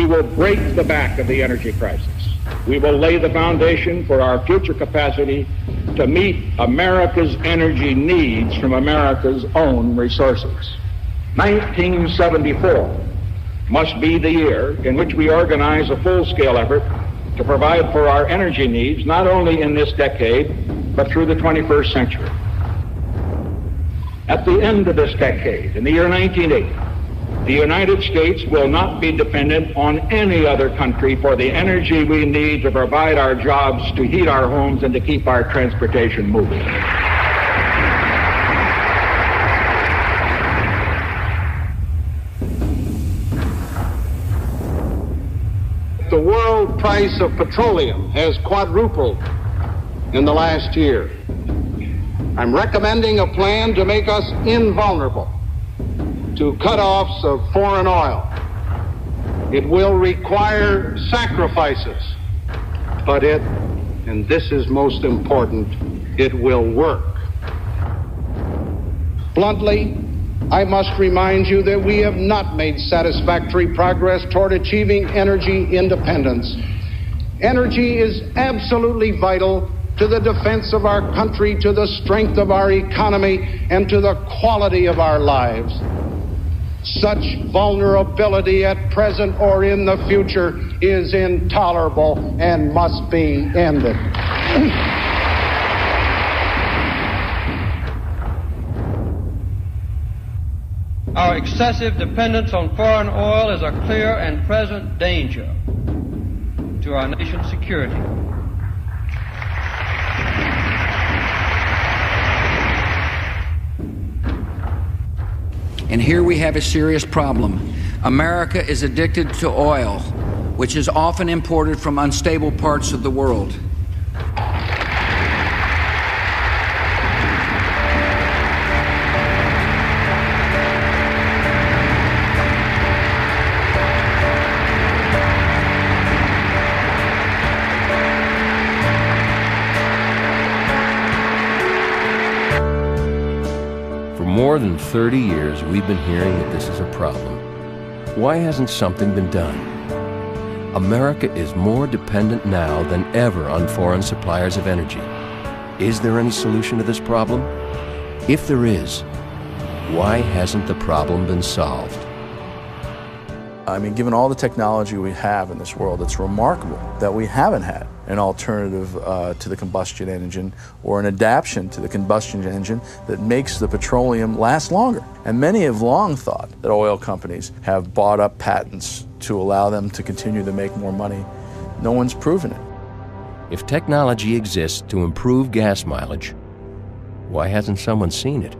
will break the back of the energy crisis. We will lay the foundation for our future capacity to meet America's energy needs from America's own resources. 1974 must be the year in which we organize a full-scale effort to provide for our energy needs, not only in this decade, but through the 21st century. At the end of this decade, in the year 1980, the United States will not be dependent on any other country for the energy we need to provide our jobs, to heat our homes, and to keep our transportation moving. The world price of petroleum has quadrupled in the last year. I'm recommending a plan to make us invulnerable to cutoffs of foreign oil. It will require sacrifices, but and this is most important, it will work. Bluntly, I must remind you that we have not made satisfactory progress toward achieving energy independence. Energy is absolutely vital to the defense of our country, to the strength of our economy, and to the quality of our lives. Such vulnerability at present or in the future is intolerable and must be ended. Our excessive dependence on foreign oil is a clear and present danger to our nation's security. And here we have a serious problem. America is addicted to oil, which is often imported from unstable parts of the world. More than 30 years, we've been hearing that this is a problem. Why hasn't something been done? America is more dependent now than ever on foreign suppliers of energy. Is there any solution to this problem? If there is, why hasn't the problem been solved? I mean, given all the technology we have in this world, it's remarkable that we haven't had an alternative to the combustion engine or an adaptation to the combustion engine that makes the petroleum last longer. And many have long thought that oil companies have bought up patents to allow them to continue to make more money. No one's proven it. If technology exists to improve gas mileage, why hasn't someone seen it?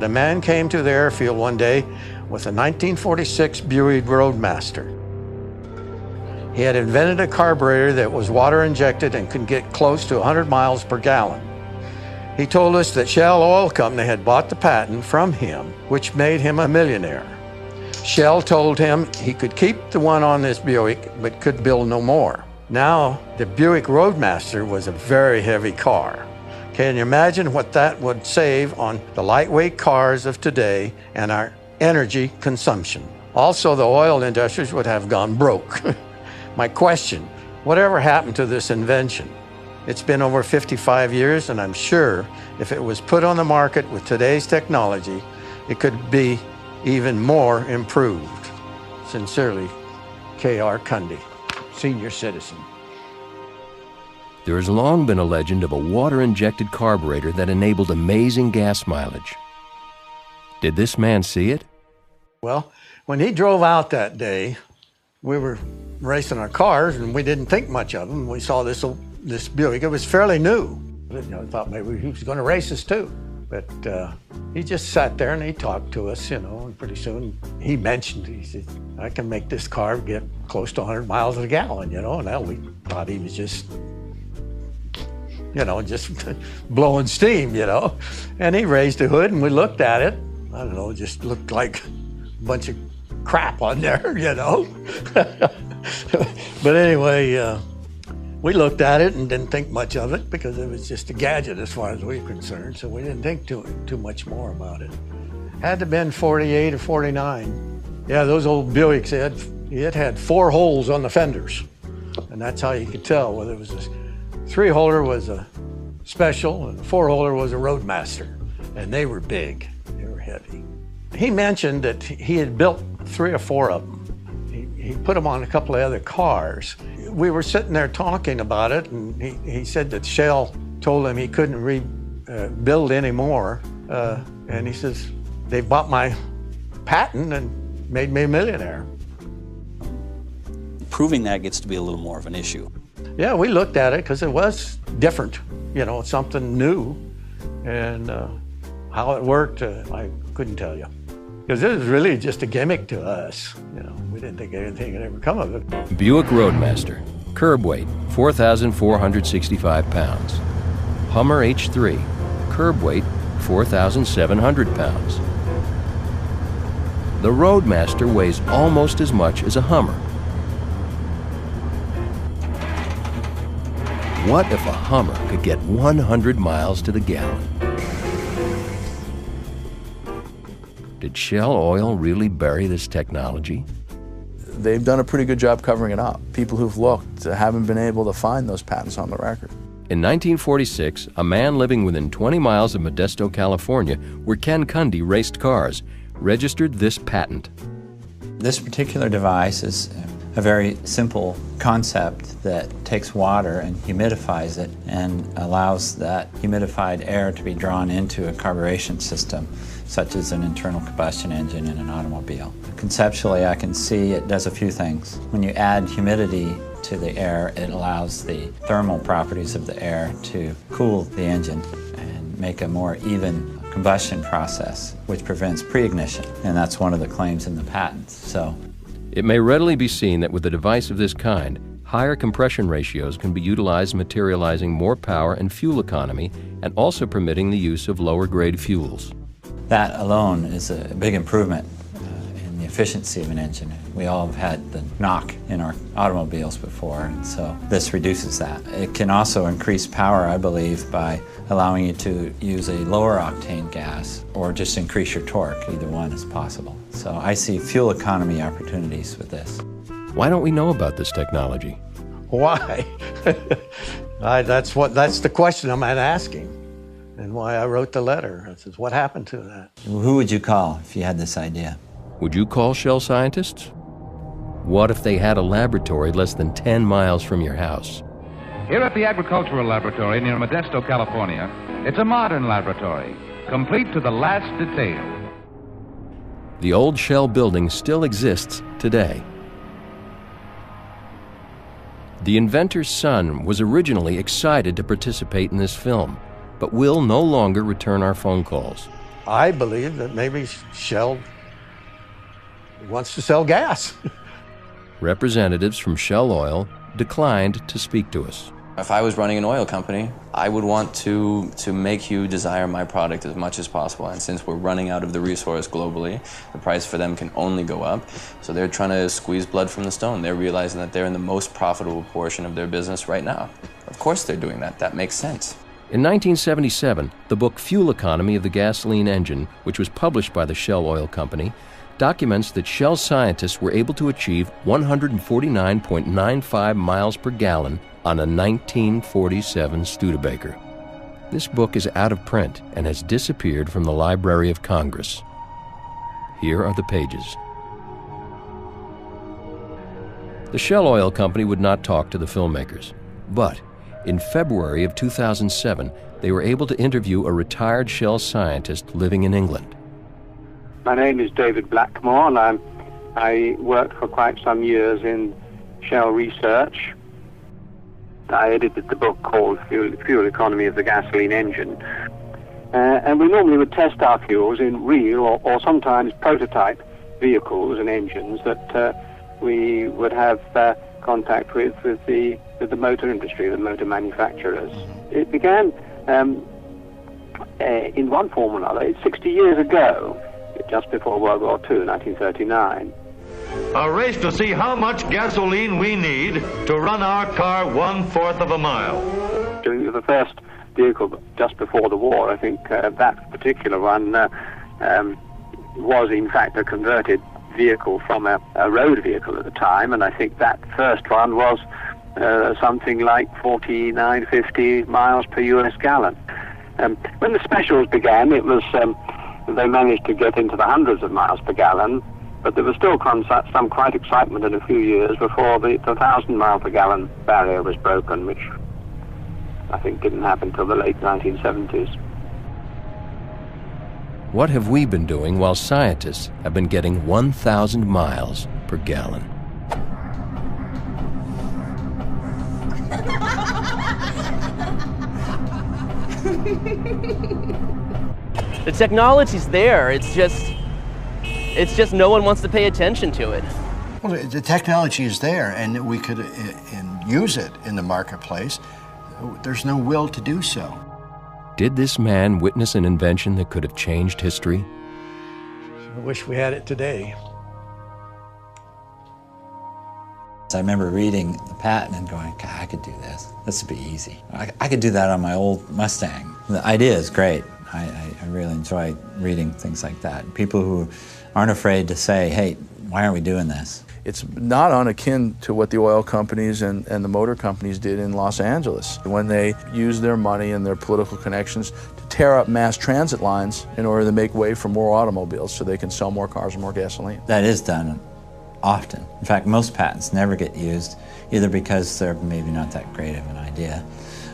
A man came to the airfield one day with a 1946 Buick Roadmaster. He had invented a carburetor that was water injected and could get close to 100 miles per gallon. He told us that Shell Oil Company had bought the patent from him, which made him a millionaire. Shell told him he could keep the one on this Buick, but could build no more. Now, the Buick Roadmaster was a very heavy car. Can you imagine what that would save on the lightweight cars of today and our energy consumption? Also, the oil industries would have gone broke. My question, whatever happened to this invention? It's been over 55 years, and I'm sure if it was put on the market with today's technology, it could be even more improved. Sincerely, K.R. Cundy, senior citizen. There has long been a legend of a water-injected carburetor that enabled amazing gas mileage. Did this man see it? Well, when he drove out that day, we were racing our cars and we didn't think much of him. We saw this Buick. It was fairly new. I thought maybe he was going to race us too. But he just sat there and he talked to us, and pretty soon he mentioned, he said, I can make this car get close to 100 miles a gallon, and we thought he was just just blowing steam, And he raised the hood and we looked at it. I don't know, it just looked like a bunch of crap on there, But anyway, we looked at it and didn't think much of it because it was just a gadget as far as we were concerned, so we didn't think too much more about it. Had to have been 48 or 49 Yeah, those old Buicks, it had 4 holes on the fenders. And that's how you could tell whether it was a 3-holer was a special and a 4-holer was a Roadmaster. And they were big, they were heavy. He mentioned that he had built 3 or 4 of them. He put them on a couple of other cars. We were sitting there talking about it, and he said that Shell told him he couldn't rebuild anymore. And he says, they bought my patent and made me a millionaire. Proving that gets to be a little more of an issue. Yeah, we looked at it because it was different, you know, something new. And how it worked, I couldn't tell you. Because it was really just a gimmick to us. You know, we didn't think anything would ever come of it. Buick Roadmaster, curb weight, 4,465 pounds. Hummer H3, curb weight, 4,700 pounds. The Roadmaster weighs almost as much as a Hummer. What if a Hummer could get 100 miles to the gallon? Did Shell Oil really bury this technology? They've done a pretty good job covering it up. People who've looked haven't been able to find those patents on the record. In 1946, a man living within 20 miles of Modesto, California, where Ken Cundy raced cars, registered this patent. This particular device is a very simple concept that takes water and humidifies it and allows that humidified air to be drawn into a carburation system, such as an internal combustion engine in an automobile. Conceptually, I can see it does a few things. When you add humidity to the air, it allows the thermal properties of the air to cool the engine and make a more even combustion process, which prevents pre-ignition, and that's one of the claims in the patents. It may readily be seen that with a device of this kind, higher compression ratios can be utilized, materializing more power and fuel economy, and also permitting the use of lower-grade fuels. That alone is a big improvement in the efficiency of an engine. We all have had the knock in our automobiles before, and so this reduces that. It can also increase power, I believe, by allowing you to use a lower octane gas or just increase your torque. Either one is possible. So I see fuel economy opportunities with this. Why don't we know about this technology? Why? That's the question I'm asking, and why I wrote the letter. I says, what happened to that? Who would you call if you had this idea? Would you call Shell scientists? What if they had a laboratory less than 10 miles from your house? Here at the Agricultural Laboratory near Modesto, California, it's a modern laboratory, complete to the last detail. The old Shell building still exists today. The inventor's son was originally excited to participate in this film, but will no longer return our phone calls. I believe that maybe Shell wants to sell gas. Representatives from Shell Oil declined to speak to us. If I was running an oil company, I would want to make you desire my product as much as possible. And since we're running out of the resource globally, the price for them can only go up. So they're trying to squeeze blood from the stone. They're realizing that they're in the most profitable portion of their business right now. Of course they're doing that. That makes sense. In 1977, the book Fuel Economy of the Gasoline Engine, which was published by the Shell Oil Company, documents that Shell scientists were able to achieve 149.95 miles per gallon on a 1947 Studebaker. This book is out of print and has disappeared from the Library of Congress. Here are the pages. The Shell Oil Company would not talk to the filmmakers, but in February of 2007, they were able to interview a retired Shell scientist living in England. My name is David Blackmore, and I worked for quite some years in Shell Research. I edited the book called Fuel Economy of the Gasoline Engine. And we normally would test our fuels in real or sometimes prototype vehicles and engines that we would have contact with the motor industry, the motor manufacturers. It began in one form or another. It's 60 years ago, just before World War II, 1939. A race to see how much gasoline we need to run our car 1/4 of a mile. During the first vehicle just before the war, I think that particular one was in fact a converted vehicle from a road vehicle at the time, and I think that first one was something like 49, 50 miles per US gallon. When the specials began, it was they managed to get into the hundreds of miles per gallon, but there was still some quite excitement in a few years before the 1,000 mile per gallon barrier was broken, which I think didn't happen until the late 1970s. What have we been doing while scientists have been getting 1,000 miles per gallon? The technology's there, it's just no one wants to pay attention to it. Well, the technology is there, and we could use it in the marketplace. There's no will to do so. Did this man witness an invention that could have changed history? I wish we had it today. I remember reading the patent and going, God, I could do this. This would be easy. I could do that on my old Mustang. The idea is great. I really enjoy reading things like that. People who aren't afraid to say, hey, why aren't we doing this? It's not unakin to what the oil companies and the motor companies did in Los Angeles when they used their money and their political connections to tear up mass transit lines in order to make way for more automobiles so they can sell more cars and more gasoline. That is done often. In fact, most patents never get used, either because they're maybe not that great of an idea,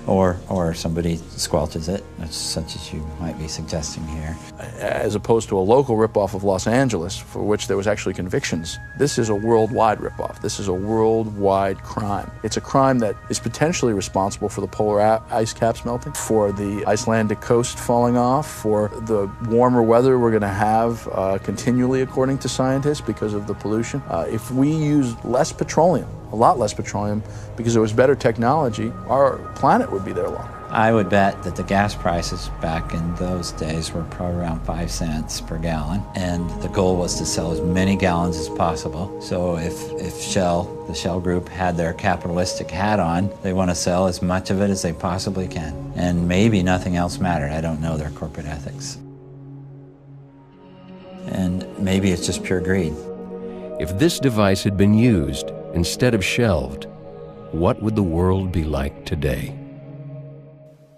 or somebody squelches it, such as you might be suggesting here. As opposed to a local ripoff of Los Angeles, for which there was actually convictions. This is a worldwide ripoff. This is a worldwide crime. It's a crime that is potentially responsible for the polar ice caps melting, for the Icelandic coast falling off, for the warmer weather we're going to have continually, according to scientists, because of the pollution. If we used less petroleum, a lot less petroleum, because there was better technology, our planet would be there longer. I would bet that the gas prices back in those days were probably around 5 cents per gallon, and the goal was to sell as many gallons as possible. So if Shell, the Shell Group, had their capitalistic hat on, they want to sell as much of it as they possibly can. And maybe nothing else mattered. I don't know their corporate ethics. And maybe it's just pure greed. If this device had been used instead of shelved, what would the world be like today?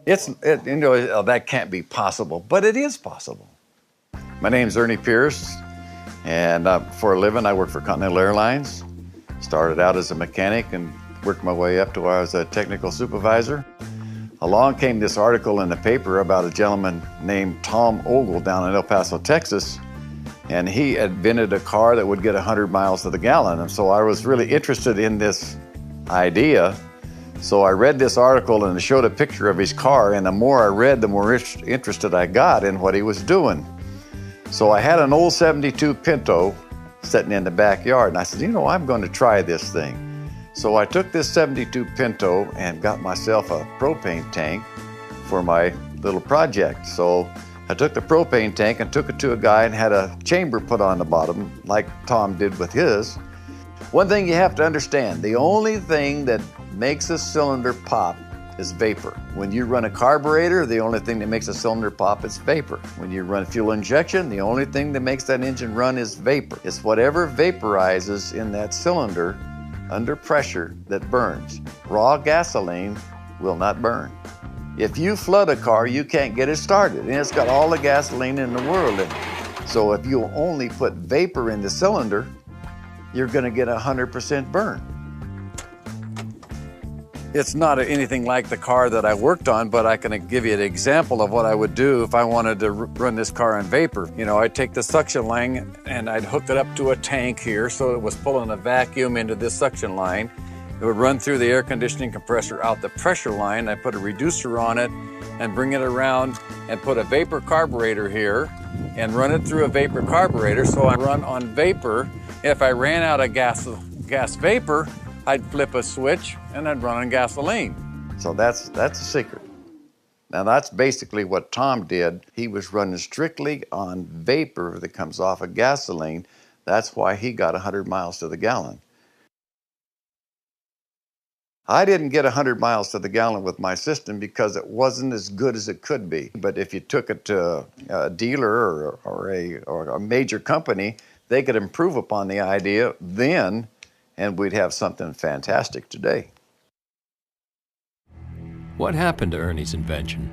That can't be possible, but it is possible. My name's Ernie Pierce, and for a living I work for Continental Airlines. Started out as a mechanic and worked my way up to where I was a technical supervisor. Along came this article in the paper about a gentleman named Tom Ogle down in El Paso, Texas, and he invented a car that would get 100 miles to the gallon. And so I was really interested in this idea. So I read this article and it showed a picture of his car, and the more I read, the more interested I got in what he was doing. So I had an old 72 Pinto sitting in the backyard, and I said, I'm going to try this thing. So I took this 72 Pinto and got myself a propane tank for my little project. So I took the propane tank and took it to a guy and had a chamber put on the bottom, like Tom did with his. One thing you have to understand, the only thing that makes a cylinder pop is vapor. When you run a carburetor, the only thing that makes a cylinder pop is vapor. When you run fuel injection, the only thing that makes that engine run is vapor. It's whatever vaporizes in that cylinder under pressure that burns. Raw gasoline will not burn. If you flood a car, you can't get it started, and it's got all the gasoline in the world in it. So if you only put vapor in the cylinder, you're going to get 100% burn. It's not anything like the car that I worked on, but I can give you an example of what I would do if I wanted to run this car on vapor. I'd take the suction line and I'd hook it up to a tank here so it was pulling a vacuum into this suction line. It would run through the air conditioning compressor out the pressure line. I put a reducer on it and bring it around and put a vapor carburetor here and run it through a vapor carburetor, so I run on vapor. If I ran out of gas vapor, I'd flip a switch and I'd run on gasoline. So that's a secret. Now that's basically what Tom did. He was running strictly on vapor that comes off of gasoline. That's why he got 100 miles to the gallon. I didn't get 100 miles to the gallon with my system because it wasn't as good as it could be. But if you took it to a dealer or a major company, They could improve upon the idea then, and we'd have something fantastic today. What happened to Ernie's invention?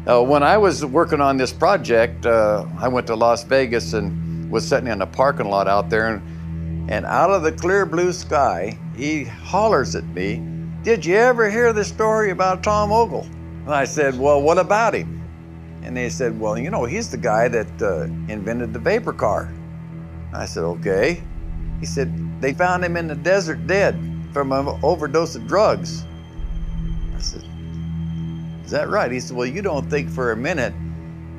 When I was working on this project, I went to Las Vegas and was sitting in a parking lot out there, and out of the clear blue sky, he hollers at me, "Did you ever hear the story about Tom Ogle?" And I said, "Well, what about him?" And they said, "Well, you know, he's the guy that invented the vapor car." I said, "Okay." He said, "They found him in the desert dead from an overdose of drugs." I said, "Is that right?" He said, "Well, you don't think for a minute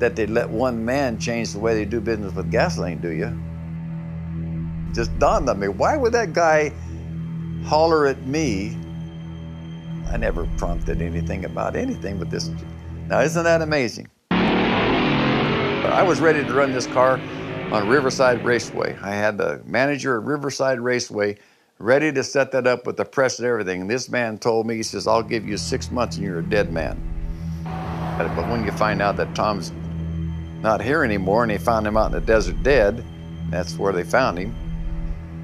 that they'd let one man change the way they do business with gasoline, do you?" Just dawned on me, why would that guy holler at me? I never prompted anything about anything but this. Now, isn't that amazing? I was ready to run this car on Riverside Raceway. I had the manager at Riverside Raceway ready to set that up with the press and everything. And this man told me, he says, "I'll give you 6 months and you're a dead man." But when you find out that Tom's not here anymore and they found him out in the desert dead, that's where they found him,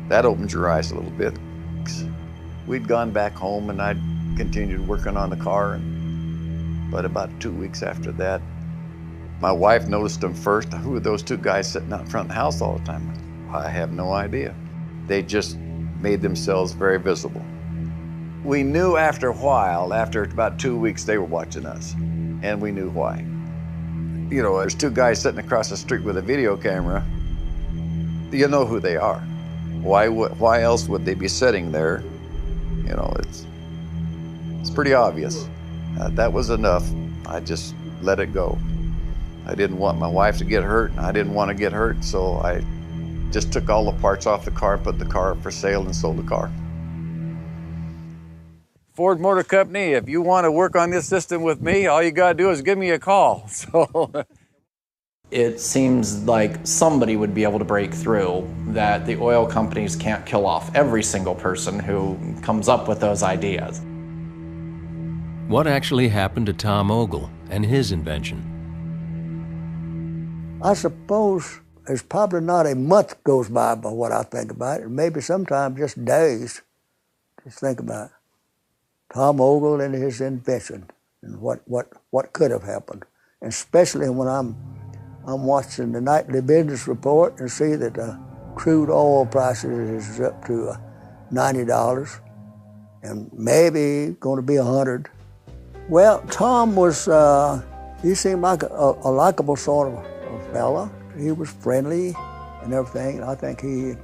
that opens your eyes a little bit. We'd gone back home and I'd continued working on the car. But about 2 weeks after that, my wife noticed them first. Who are those two guys sitting out in front of the house all the time? I have no idea. They just made themselves very visible. We knew after a while, after about 2 weeks, they were watching us, and we knew why. You know, there's two guys sitting across the street with a video camera. You know who they are. Why else would they be sitting there? You know, it's pretty obvious. That was enough. I just let it go. I didn't want my wife to get hurt, and I didn't want to get hurt, so I just took all the parts off the car, put the car up for sale, and sold the car. Ford Motor Company, if you want to work on this system with me, all you got to do is give me a call. So it seems like somebody would be able to break through, that the oil companies can't kill off every single person who comes up with those ideas. What actually happened to Tom Ogle and his invention? I suppose there's probably not a month goes by what I think about it. Maybe sometimes just days. Just think about it. Tom Ogle and his invention and what could have happened. And especially when I'm watching the nightly business report and see that crude oil prices is up to $90 and maybe going to be $100. Well, Tom was, he seemed like a likable sort of a fella. He was friendly and everything. I think he,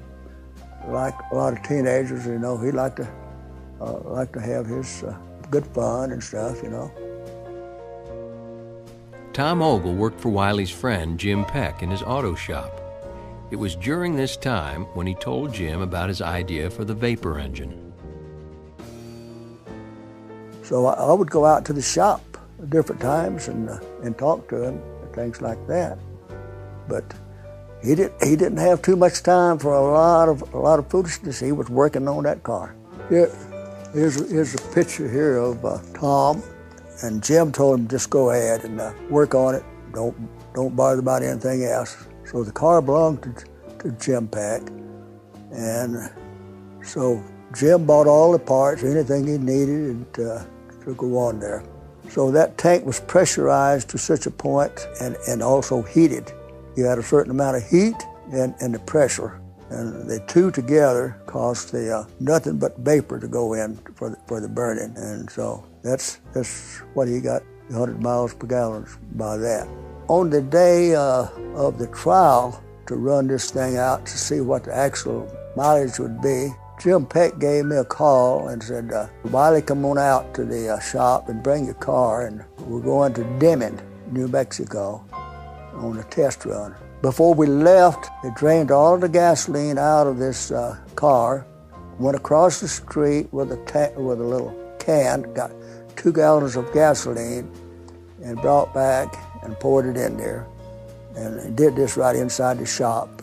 like a lot of teenagers, you know, he liked to have his good fun and stuff, you know. Tom Ogle worked for Wiley's friend Jim Peck in his auto shop. It was during this time when he told Jim about his idea for the vapor engine. So I would go out to the shop at different times and talk to him and things like that. But he didn't have too much time for a lot of foolishness. He was working on that car. Here's a picture here of Tom, and Jim told him just go ahead and work on it. Don't bother about anything else. So the car belonged to Jim Peck, and so Jim bought all the parts, anything he needed to go on there. So that tank was pressurized to such a point and also heated. You had a certain amount of heat and the pressure, and the two together caused the nothing but vapor to go in for the burning. And so that's what he got 100 miles per gallon by that. On the day of the trial to run this thing out to see what the actual mileage would be, Jim Peck gave me a call and said, Wiley, come on out to the shop and bring your car, and we're going to Deming, New Mexico, on a test run. Before we left, they drained all the gasoline out of this car, went across the street with a little can, got 2 gallons of gasoline, and brought back and poured it in there. And did this right inside the shop.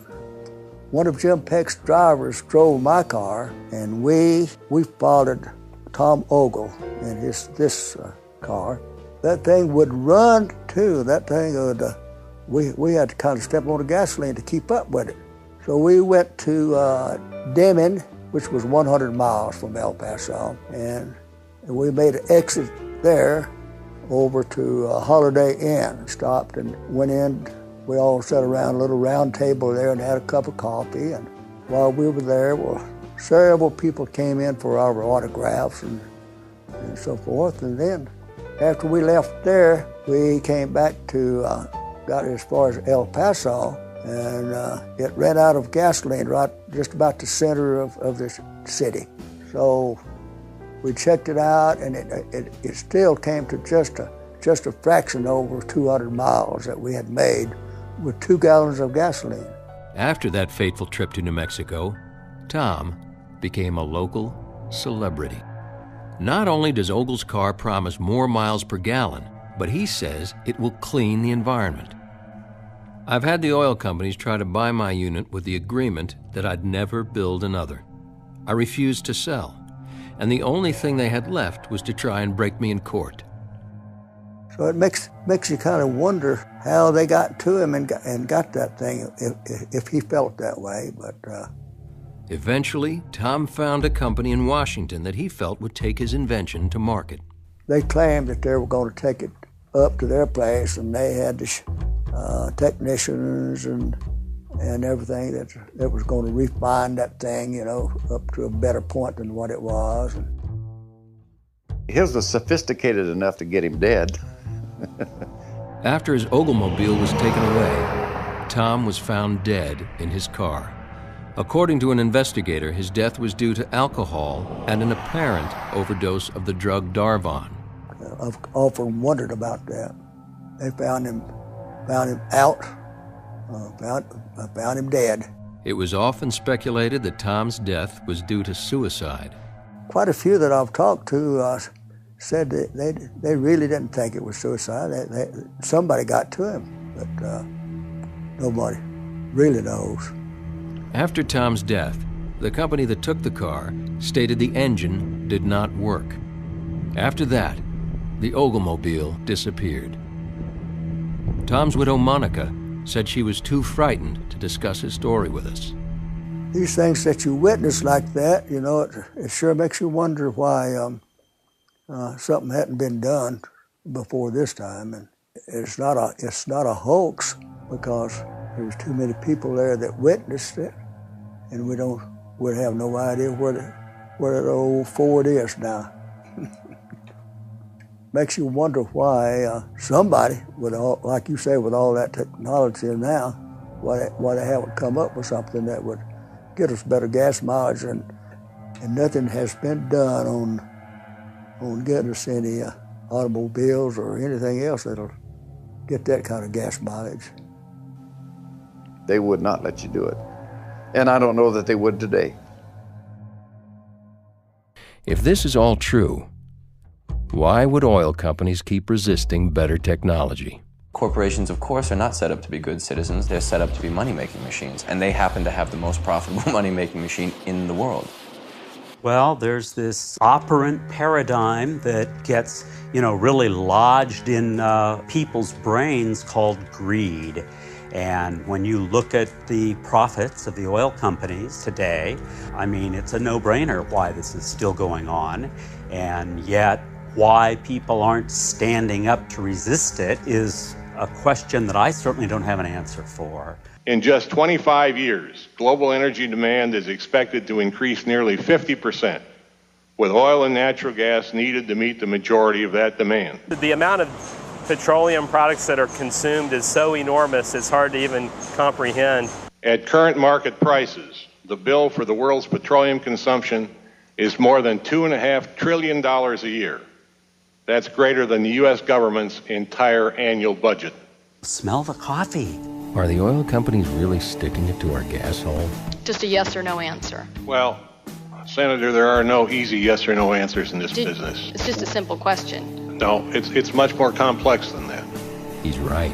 One of Jim Peck's drivers drove my car, and we followed Tom Ogle in this car. That thing would run too. That thing would, we had to kind of step on the gasoline to keep up with it. So we went to Deming, which was 100 miles from El Paso, and we made an exit there over to Holiday Inn. Stopped and went in. We all sat around a little round table there and had a cup of coffee. And while we were there, well, several people came in for our autographs and so forth. And then after we left there, we came back to, got as far as El Paso, and it ran out of gasoline right just about the center of this city. So we checked it out, and it still came to just a fraction over 200 miles that we had made with 2 gallons of gasoline. After that fateful trip to New Mexico, Tom became a local celebrity. Not only does Ogle's car promise more miles per gallon, but he says it will clean the environment. I've had the oil companies try to buy my unit with the agreement that I'd never build another. I refused to sell, and the only thing they had left was to try and break me in court. So it makes you kind of wonder how they got to him and got that thing, if he felt that way. But eventually, Tom found a company in Washington that he felt would take his invention to market. They claimed that they were going to take it up to their place, and they had the technicians and everything that was going to refine that thing, you know, up to a better point than what it was. His was sophisticated enough to get him dead. After his Oglemobile was taken away, Tom was found dead in his car. According to an investigator, his death was due to alcohol and an apparent overdose of the drug Darvon. I've often wondered about that. They found him out, found him dead. It was often speculated that Tom's death was due to suicide. Quite a few that I've talked to said that they really didn't think it was suicide. Somebody got to him, but nobody really knows. After Tom's death, the company that took the car stated the engine did not work. After that, the Oglemobile disappeared. Tom's widow, Monica, said she was too frightened to discuss his story with us. These things that you witness like that, you know, it sure makes you wonder why something hadn't been done before this time. And it's not a hoax, because there was too many people there that witnessed it, and we have no idea where that old Ford is now. Makes you wonder why somebody, with all, like you say, with all that technology now, why they haven't come up with something that would get us better gas mileage, and nothing has been done on getting us any automobiles or anything else that'll get that kind of gas mileage. They would not let you do it. And I don't know that they would today. If this is all true, why would oil companies keep resisting better technology? Corporations, of course, are not set up to be good citizens. They're set up to be money-making machines, and they happen to have the most profitable money-making machine in the world. Well, there's this operant paradigm that gets, really lodged in people's brains called greed. And when you look at the profits of the oil companies today, it's a no-brainer why this is still going on. And yet, why people aren't standing up to resist it is a question that I certainly don't have an answer for. In just 25 years, global energy demand is expected to increase nearly 50%, with oil and natural gas needed to meet the majority of that demand. The amount of petroleum products that are consumed is so enormous, it's hard to even comprehend. At current market prices, the bill for the world's petroleum consumption is more than $2.5 trillion a year. That's greater than the U.S. government's entire annual budget. Smell the coffee. Are the oil companies really sticking it to our gas hole? Just a yes or no answer. Well, Senator, there are no easy yes or no answers in this business. It's just a simple question. No, it's much more complex than that. He's right.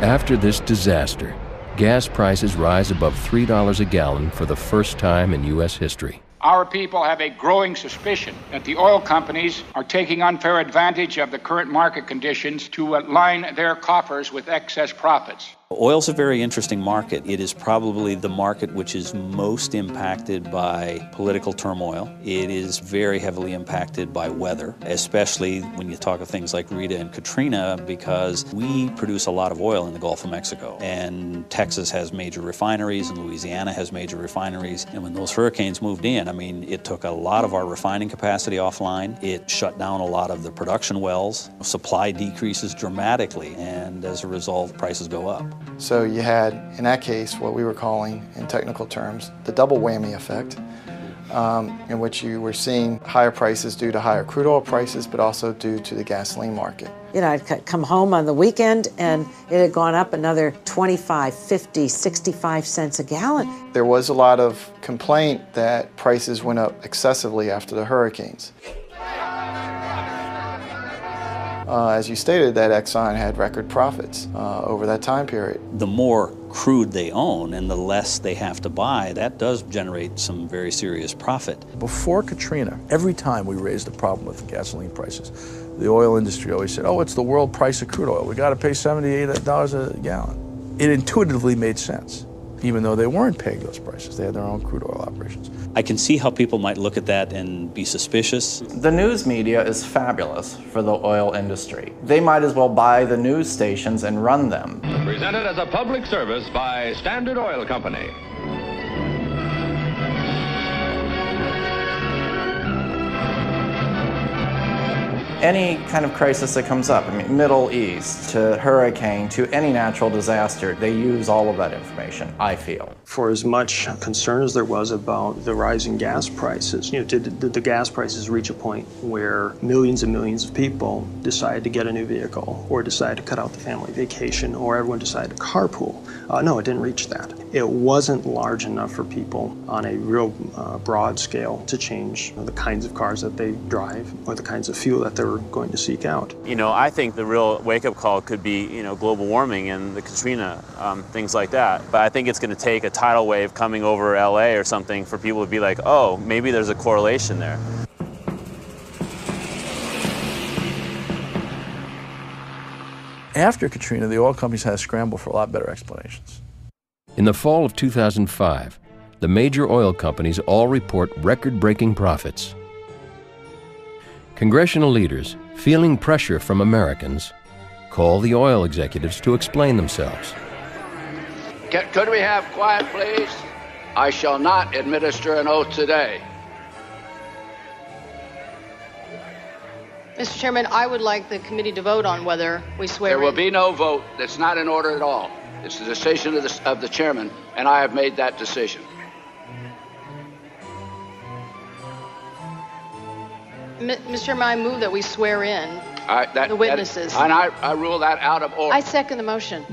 After this disaster, gas prices rise above $3 a gallon for the first time in U.S. history. Our people have a growing suspicion that the oil companies are taking unfair advantage of the current market conditions to line their coffers with excess profits. Oil's a very interesting market. It is probably the market which is most impacted by political turmoil. It is very heavily impacted by weather, especially when you talk of things like Rita and Katrina, because we produce a lot of oil in the Gulf of Mexico. And Texas has major refineries, and Louisiana has major refineries. And when those hurricanes moved in, I mean, it took a lot of our refining capacity offline. It shut down a lot of the production wells. Supply decreases dramatically, and as a result, prices go up. So you had, in that case, what we were calling, in technical terms, the double whammy effect, in which you were seeing higher prices due to higher crude oil prices, but also due to the gasoline market. You know, I'd come home on the weekend and it had gone up another 25, 50, 65 cents a gallon. There was a lot of complaint that prices went up excessively after the hurricanes. As you stated, that Exxon had record profits over that time period. The more crude they own and the less they have to buy, that does generate some very serious profit. Before Katrina, every time we raised a problem with the gasoline prices, the oil industry always said, oh, it's the world price of crude oil. We got to pay $78 a gallon. It intuitively made sense, even though they weren't paying those prices. They had their own crude oil operations. I can see how people might look at that and be suspicious. The news media is fabulous for the oil industry. They might as well buy the news stations and run them. Presented as a public service by Standard Oil Company. Any kind of crisis that comes up, I mean, Middle East to hurricane to any natural disaster, they use all of that information, I feel. For as much concern as there was about the rising gas prices, did the gas prices reach a point where millions and millions of people decided to get a new vehicle, or decided to cut out the family vacation, or everyone decided to carpool? No, it didn't reach that. It wasn't large enough for people on a real broad scale to change the kinds of cars that they drive or the kinds of fuel that they're going to seek out. I think the real wake-up call could be, global warming and the Katrina, things like that. But I think it's going to take a tidal wave coming over LA or something for people to be like, oh, maybe there's a correlation there. After Katrina, the oil companies had to scramble for a lot better explanations. In the fall of 2005, the major oil companies all report record-breaking profits. Congressional leaders, feeling pressure from Americans, call the oil executives to explain themselves. Could we have quiet, please? I shall not administer an oath today. Mr. Chairman, I would like the committee to vote on whether we swear There will in. be no vote. That's not in order at all. It's the decision of the chairman, and I have made that decision. Mr. Chairman, I move that we swear in the witnesses. And I rule that out of order. I second the motion.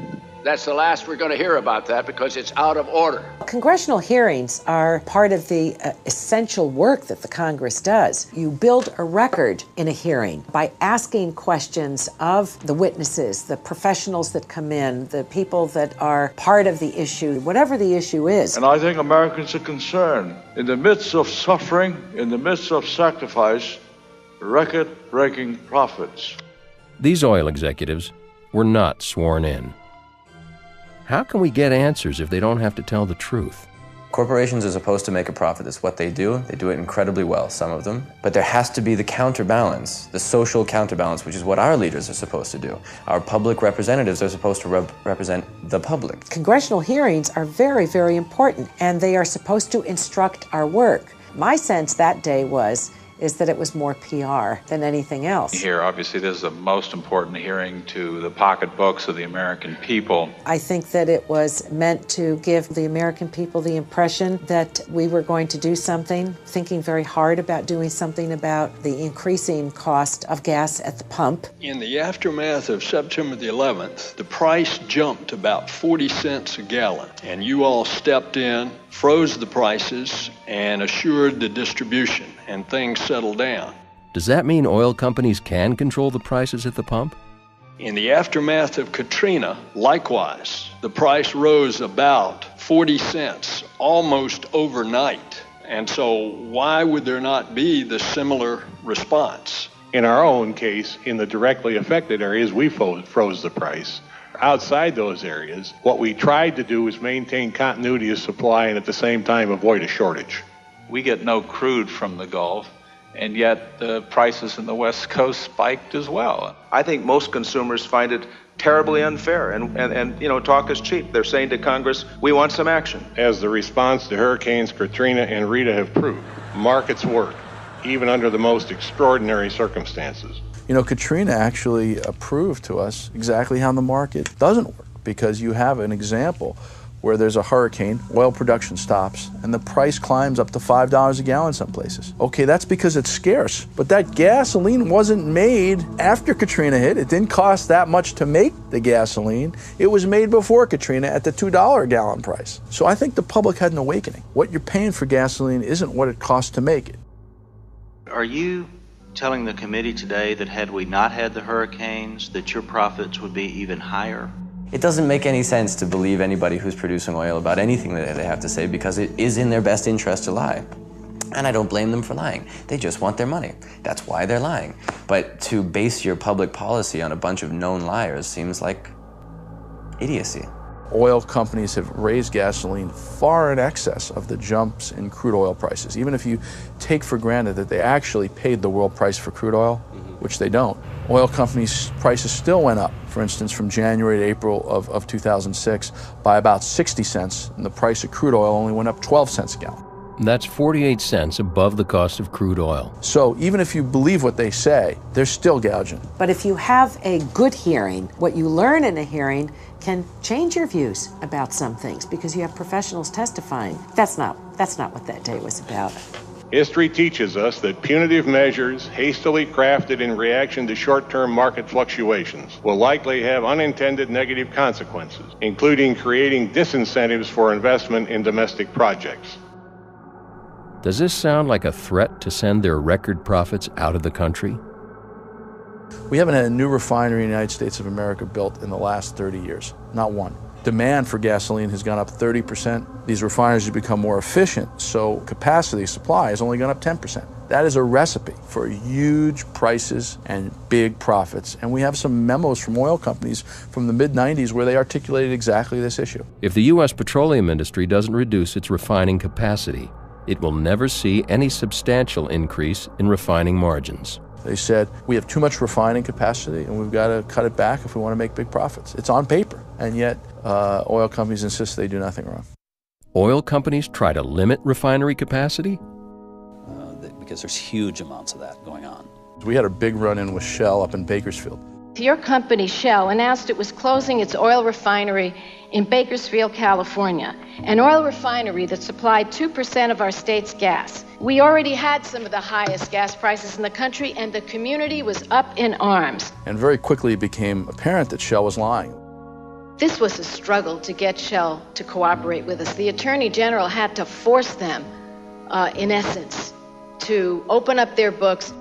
That's the last we're going to hear about that because it's out of order. Congressional hearings are part of the essential work that the Congress does. You build a record in a hearing by asking questions of the witnesses, the professionals that come in, the people that are part of the issue, whatever the issue is. And I think Americans are concerned. In the midst of suffering, in the midst of sacrifice, record-breaking profits. These oil executives were not sworn in. How can we get answers if they don't have to tell the truth? Corporations are supposed to make a profit. That's what they do. They do it incredibly well, some of them. But there has to be the counterbalance, the social counterbalance, which is what our leaders are supposed to do. Our public representatives are supposed to represent the public. Congressional hearings are very, very important, and they are supposed to instruct our work. My sense that day is that it was more PR than anything else. Here, obviously, this is the most important hearing to the pocketbooks of the American people. I think that it was meant to give the American people the impression that we were going to do something, thinking very hard about doing something about the increasing cost of gas at the pump. In the aftermath of September the 11th, the price jumped about 40 cents a gallon, and you all stepped in, froze the prices, and assured the distribution, and things settled down. Does that mean oil companies can control the prices at the pump? In the aftermath of Katrina, likewise, the price rose about 40 cents almost overnight, And so why would there not be the similar response? In our own case, in the directly affected areas, we froze the price. Outside those areas, what we tried to do was maintain continuity of supply and at the same time avoid a shortage. We get no crude from the Gulf, and yet the prices in the West Coast spiked as well. I think most consumers find it terribly unfair, and talk is cheap. They're saying to Congress, we want some action. As the response to Hurricanes Katrina and Rita have proved, markets work, even under the most extraordinary circumstances. Katrina actually proved to us exactly how the market doesn't work, because you have an example where there's a hurricane, oil production stops, and the price climbs up to $5 a gallon some places. Okay, that's because it's scarce, but that gasoline wasn't made after Katrina hit. It didn't cost that much to make the gasoline. It was made before Katrina at the $2 a gallon price. So I think the public had an awakening. What you're paying for gasoline isn't what it costs to make it. Are you telling the committee today that had we not had the hurricanes, that your profits would be even higher? It doesn't make any sense to believe anybody who's producing oil about anything that they have to say, because it is in their best interest to lie. And I don't blame them for lying. They just want their money. That's why they're lying. But to base your public policy on a bunch of known liars seems like idiocy. Oil companies have raised gasoline far in excess of the jumps in crude oil prices. Even if you take for granted that they actually paid the world price for crude oil, which they don't, oil companies' prices still went up. For instance, from January to April of 2006 by about 60 cents, and the price of crude oil only went up 12 cents a gallon. That's 48 cents above the cost of crude oil. So even if you believe what they say, they're still gouging. But if you have a good hearing, what you learn in a hearing can change your views about some things because you have professionals testifying. That's not what that day was about. History teaches us that punitive measures hastily crafted in reaction to short-term market fluctuations will likely have unintended negative consequences, including creating disincentives for investment in domestic projects. Does this sound like a threat to send their record profits out of the country? We haven't had a new refinery in the United States of America built in the last 30 years, not one. Demand for gasoline has gone up 30%. These refineries have become more efficient, so capacity supply has only gone up 10%. That is a recipe for huge prices and big profits. And we have some memos from oil companies from the mid-90s where they articulated exactly this issue. If the U.S. petroleum industry doesn't reduce its refining capacity, it will never see any substantial increase in refining margins. They said, we have too much refining capacity and we've got to cut it back if we want to make big profits. It's on paper, and yet oil companies insist they do nothing wrong. Oil companies try to limit refinery capacity? Because there's huge amounts of that going on. We had a big run-in with Shell up in Bakersfield. Your company, Shell, announced it was closing its oil refinery in Bakersfield, California, an oil refinery that supplied 2% of our state's gas. We already had some of the highest gas prices in the country, and the community was up in arms. And very quickly it became apparent that Shell was lying. This was a struggle to get Shell to cooperate with us. The Attorney General had to force them, in essence, to open up their books.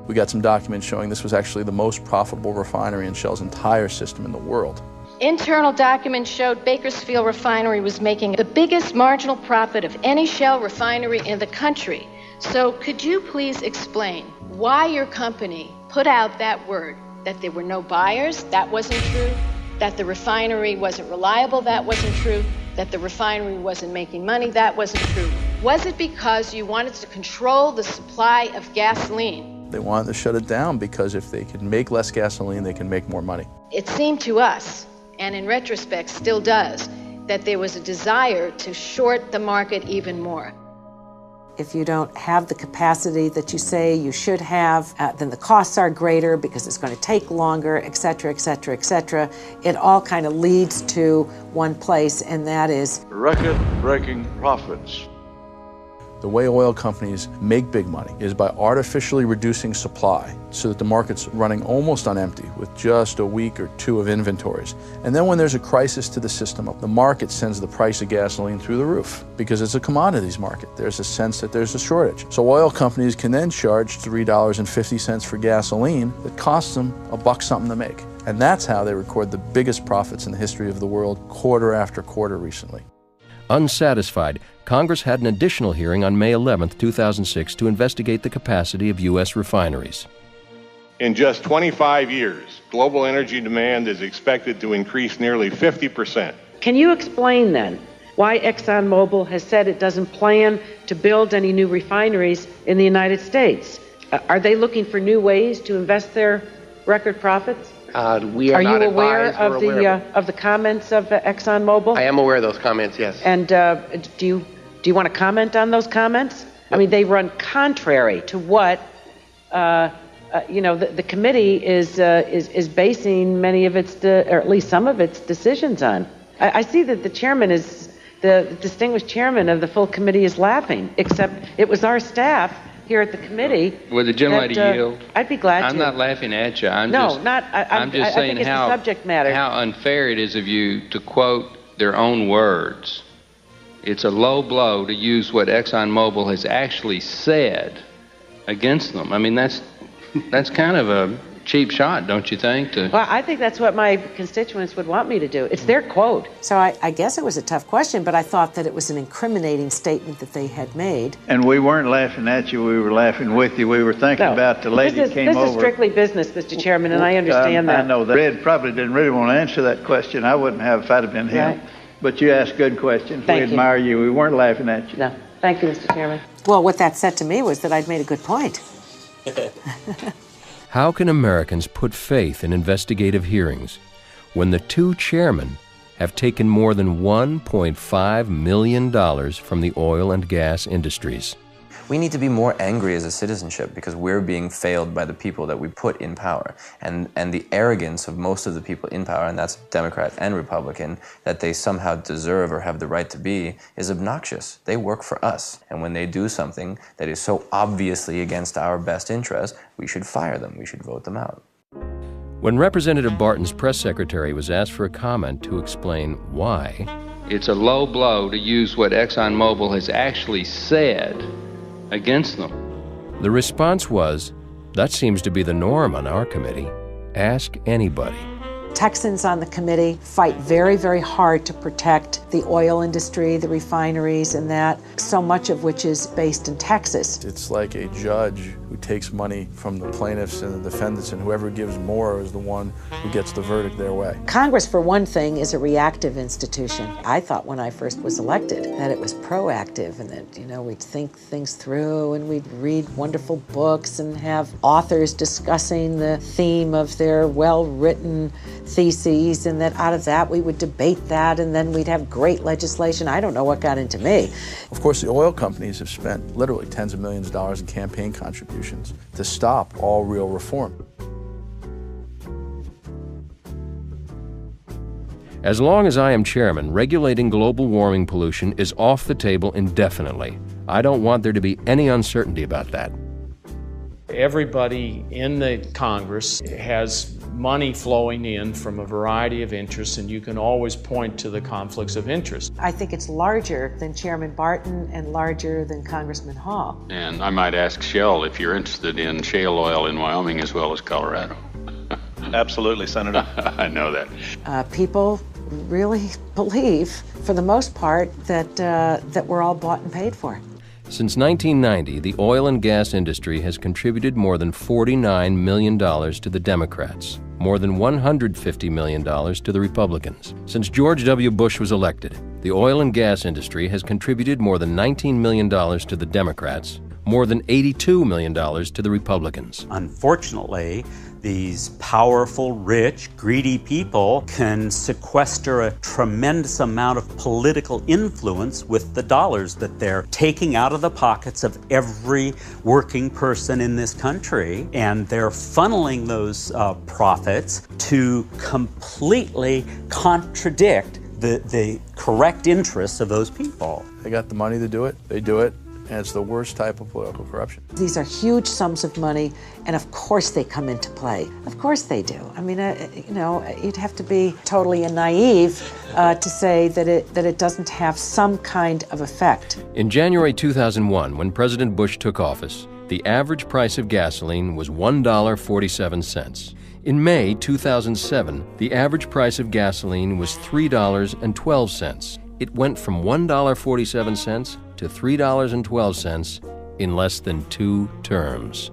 We got some documents showing this was actually the most profitable refinery in Shell's entire system in the world. Internal documents showed Bakersfield Refinery was making the biggest marginal profit of any Shell refinery in the country. So could you please explain why your company put out that word, that there were no buyers? That wasn't true. That the refinery wasn't reliable? That wasn't true. That the refinery wasn't making money? That wasn't true. Was it because you wanted to control the supply of gasoline? They wanted to shut it down because if they could make less gasoline, they can make more money. It seemed to us, and in retrospect still does, that there was a desire to short the market even more. If you don't have the capacity that you say you should have, then the costs are greater because it's going to take longer, et cetera, et cetera, et cetera. It all kind of leads to one place, and that is record-breaking profits. The way oil companies make big money is by artificially reducing supply so that the market's running almost on empty with just a week or two of inventories. And then when there's a crisis to the system, the market sends the price of gasoline through the roof because it's a commodities market. There's a sense that there's a shortage. So oil companies can then charge $3.50 for gasoline that costs them $1 something to make. And that's how they record the biggest profits in the history of the world quarter after quarter recently. Unsatisfied, Congress had an additional hearing on May 11, 2006 to investigate the capacity of U.S. refineries. In just 25 years, global energy demand is expected to increase nearly 50%. Can you explain then why ExxonMobil has said it doesn't plan to build any new refineries in the United States? Are they looking for new ways to invest their record profits? We are not you aware advised, of the comments of ExxonMobil? I am aware of those comments, yes. And do you want to comment on those comments? I mean, they run contrary to what the committee is basing many of its, or at least some of its decisions on. I see that the distinguished chairman of the full committee is laughing, except it was our staff here at the committee. Would the gentlelady yield? I'd be glad to. I'm not laughing at you. I'm just saying think it's how a subject matter. How unfair it is of you to quote their own words. It's a low blow to use what ExxonMobil has actually said against them. I mean, that's kind of a cheap shot, don't you think? Well, I think that's what my constituents would want me to do. It's their quote. So I guess it was a tough question, but I thought that it was an incriminating statement that they had made. And we weren't laughing at you. We were laughing with you. We were thinking about the lady that came over. This is strictly business, Mr. Chairman, and I understand that. I know that. Red probably didn't really want to answer that question. I wouldn't have if I'd have been him. Right. But you asked good questions. We admire you. We weren't laughing at you. No. Thank you, Mr. Chairman. Well, what that said to me was that I'd made a good point. How can Americans put faith in investigative hearings when the two chairmen have taken more than $1.5 million from the oil and gas industries? We need to be more angry as a citizenship because we're being failed by the people that we put in power. And the arrogance of most of the people in power, and that's Democrat and Republican, that they somehow deserve or have the right to be, is obnoxious. They work for us. And when they do something that is so obviously against our best interest, we should fire them. We should vote them out. When Representative Barton's press secretary was asked for a comment to explain why, it's a low blow to use what ExxonMobil has actually said against them. The response was, that seems to be the norm on our committee. Ask anybody. Texans on the committee fight very, very hard to protect the oil industry, the refineries, and that, so much of which is based in Texas. It's like a judge who takes money from the plaintiffs and the defendants, and whoever gives more is the one who gets the verdict their way. Congress, for one thing, is a reactive institution. I thought when I first was elected that it was proactive and that, we'd think things through and we'd read wonderful books and have authors discussing the theme of their well-written theses, and that out of that we would debate that, and then we'd have great legislation. I don't know what got into me. Of course, the oil companies have spent literally tens of millions of dollars in campaign contributions to stop all real reform. As long as I am chairman, regulating global warming pollution is off the table indefinitely. I don't want there to be any uncertainty about that. Everybody in the Congress has money flowing in from a variety of interests, and you can always point to the conflicts of interest. I think it's larger than Chairman Barton and larger than Congressman Hall. And I might ask Shell if you're interested in shale oil in Wyoming as well as Colorado. Absolutely, Senator. I know that. People really believe, for the most part, that we're all bought and paid for. Since 1990, the oil and gas industry has contributed more than $49 million to the Democrats, more than $150 million to the Republicans. Since George W. Bush was elected, the oil and gas industry has contributed more than $19 million to the Democrats, more than $82 million to the Republicans. Unfortunately, these powerful, rich, greedy people can sequester a tremendous amount of political influence with the dollars that they're taking out of the pockets of every working person in this country, and they're funneling those profits to completely contradict the correct interests of those people. They got the money to do it, they do it, and it's the worst type of political corruption. These are huge sums of money, and of course they come into play. Of course they do. I mean, you'd have to be totally naive to say that it doesn't have some kind of effect. In January 2001, when President Bush took office, the average price of gasoline was $1.47. In May 2007, the average price of gasoline was $3.12. It went from $1.47 to $3.12 in less than 2 terms.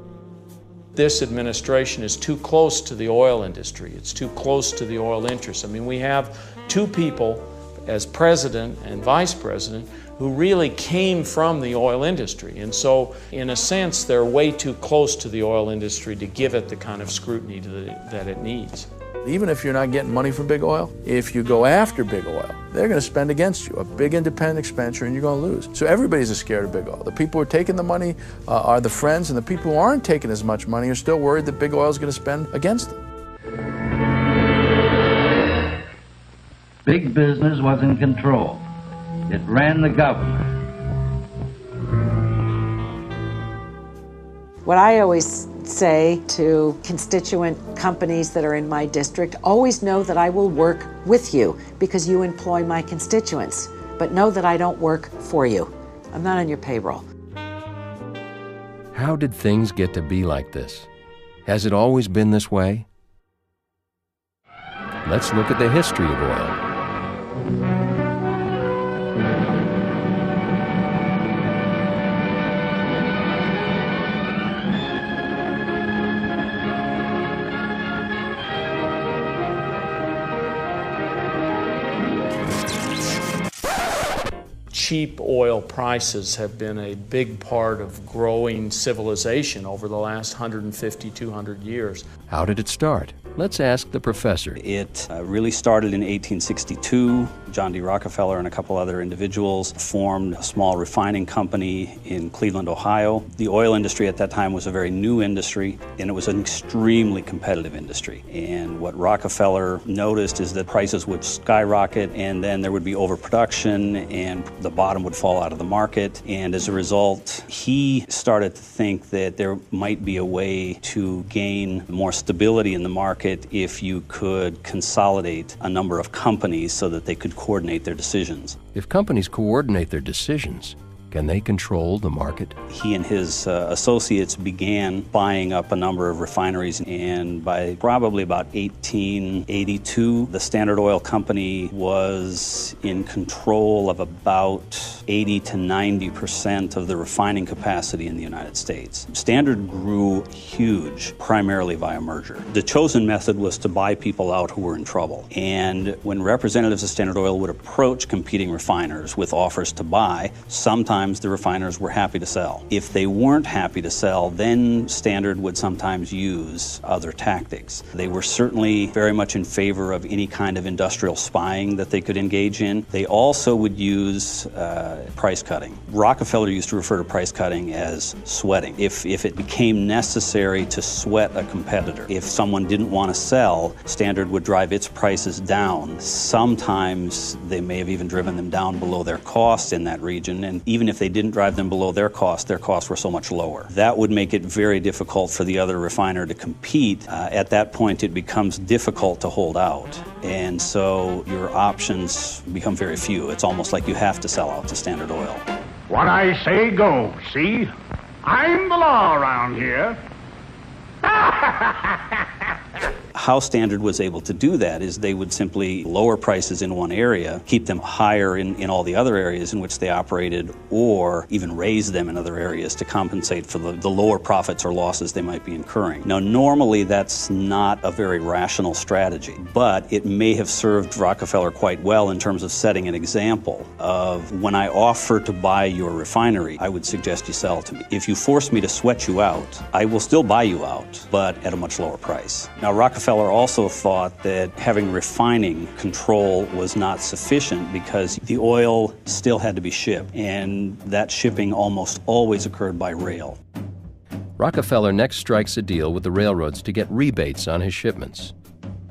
This administration is too close to the oil industry. It's too close to the oil interests. I mean, we have 2 people as president and vice president who really came from the oil industry. And so, in a sense, they're way too close to the oil industry to give it the kind of scrutiny that it needs. Even if you're not getting money from big oil, if you go after big oil, they're going to spend against you, a big independent expenditure, and you're going to lose. So everybody's scared of big oil. The people who are taking the money are the friends, and the people who aren't taking as much money are still worried that big oil is going to spend against them. Big business was in control. It ran the government. What I always say to constituent companies that are in my district, always know that I will work with you because you employ my constituents, but know that I don't work for you. I'm not on your payroll. How did things get to be like this? Has it always been this way? Let's look at the history of oil. Cheap oil prices have been a big part of growing civilization over the last 150, 200 years. How did it start? Let's ask the professor. It really started in 1862. John D. Rockefeller and a couple other individuals formed a small refining company in Cleveland, Ohio. The oil industry at that time was a very new industry, and it was an extremely competitive industry. And what Rockefeller noticed is that prices would skyrocket, and then there would be overproduction, and the bottom would fall out of the market. And as a result, he started to think that there might be a way to gain more stability in the market if you could consolidate a number of companies so that they could coordinate their decisions. If companies coordinate their decisions, can they control the market? He and his associates began buying up a number of refineries, and by probably about 1882, the Standard Oil Company was in control of about 80 to 90% of the refining capacity in the United States. Standard grew huge, primarily via merger. The chosen method was to buy people out who were in trouble. And when representatives of Standard Oil would approach competing refiners with offers to buy, sometimes the refiners were happy to sell. If they weren't happy to sell, then Standard would sometimes use other tactics. They were certainly very much in favor of any kind of industrial spying that they could engage in. They also would use price cutting. Rockefeller used to refer to price cutting as sweating. If it became necessary to sweat a competitor, if someone didn't want to sell, Standard would drive its prices down. Sometimes they may have even driven them down below their cost in that region, and even if they didn't drive them below their costs were so much lower. That would make it very difficult for the other refiner to compete. At that point, it becomes difficult to hold out. And so your options become very few. It's almost like you have to sell out to Standard Oil. What I say goes, see? I'm the law around here. How Standard was able to do that is they would simply lower prices in one area, keep them higher in all the other areas in which they operated, or even raise them in other areas to compensate for the lower profits or losses they might be incurring. Now, normally that's not a very rational strategy, but it may have served Rockefeller quite well in terms of setting an example of, when I offer to buy your refinery, I would suggest you sell to me. If you force me to sweat you out, I will still buy you out, but at a much lower price. Now, Rockefeller also thought that having refining control was not sufficient because the oil still had to be shipped, and that shipping almost always occurred by rail. Rockefeller next strikes a deal with the railroads to get rebates on his shipments.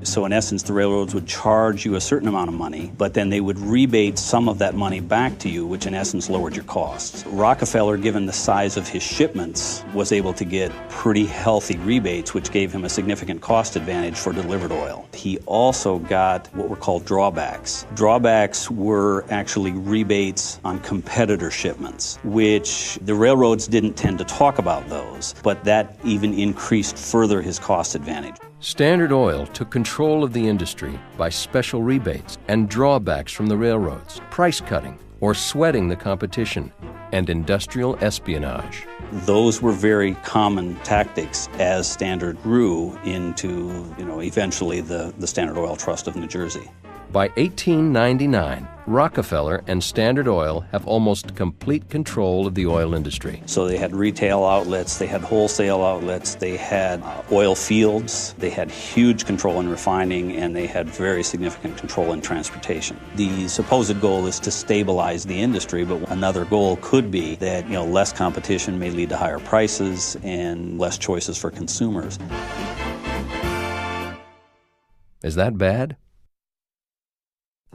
So in essence, the railroads would charge you a certain amount of money, but then they would rebate some of that money back to you, which in essence lowered your costs. Rockefeller, given the size of his shipments, was able to get pretty healthy rebates, which gave him a significant cost advantage for delivered oil. He also got what were called drawbacks. Drawbacks were actually rebates on competitor shipments, which the railroads didn't tend to talk about those, but that even increased further his cost advantage. Standard Oil took control of the industry by special rebates and drawbacks from the railroads, price cutting, or sweating the competition, and industrial espionage. Those were very common tactics as Standard grew into, eventually the Standard Oil Trust of New Jersey. By 1899, Rockefeller and Standard Oil have almost complete control of the oil industry. So they had retail outlets, they had wholesale outlets, they had oil fields, they had huge control in refining, and they had very significant control in transportation. The supposed goal is to stabilize the industry, but another goal could be that less competition may lead to higher prices and less choices for consumers. Is that bad?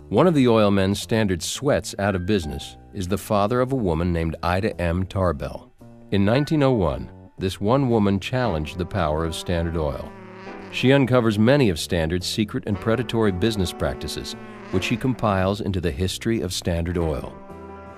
One of the oil men Standard sweats out of business is the father of a woman named Ida M. Tarbell. In 1901, this one woman challenged the power of Standard Oil. She uncovers many of Standard's secret and predatory business practices, which she compiles into the history of Standard Oil.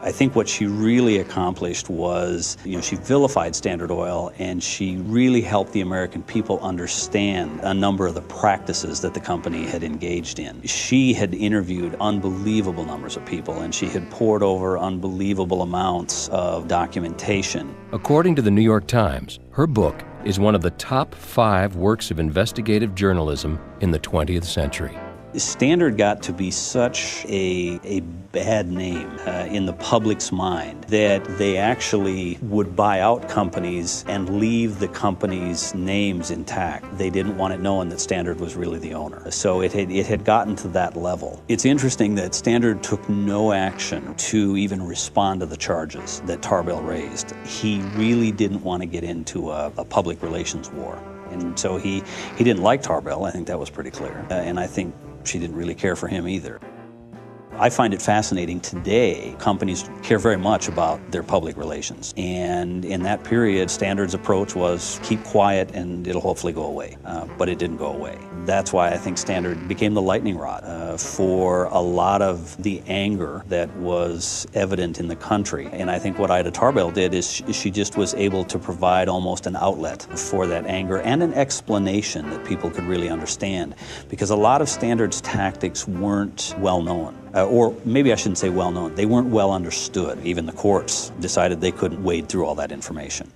I think what she really accomplished was, she vilified Standard Oil, and she really helped the American people understand a number of the practices that the company had engaged in. She had interviewed unbelievable numbers of people, and she had poured over unbelievable amounts of documentation. According to the New York Times, her book is one of the top 5 works of investigative journalism in the 20th century. Standard got to be such a bad name in the public's mind that they actually would buy out companies and leave the companies' names intact. They didn't want it known that Standard was really the owner. So it had gotten to that level. It's interesting that Standard took no action to even respond to the charges that Tarbell raised. He really didn't want to get into a public relations war. And so he didn't like Tarbell. I think that was pretty clear. And I think she didn't really care for him either. I find it fascinating today. Companies care very much about their public relations. And in that period, Standard's approach was keep quiet and it'll hopefully go away. But it didn't go away. That's why I think Standard became the lightning rod for a lot of the anger that was evident in the country. And I think what Ida Tarbell did is she just was able to provide almost an outlet for that anger and an explanation that people could really understand. Because a lot of Standard's tactics weren't well known. Or maybe I shouldn't say well known. They weren't well understood. Even the courts decided they couldn't wade through all that information.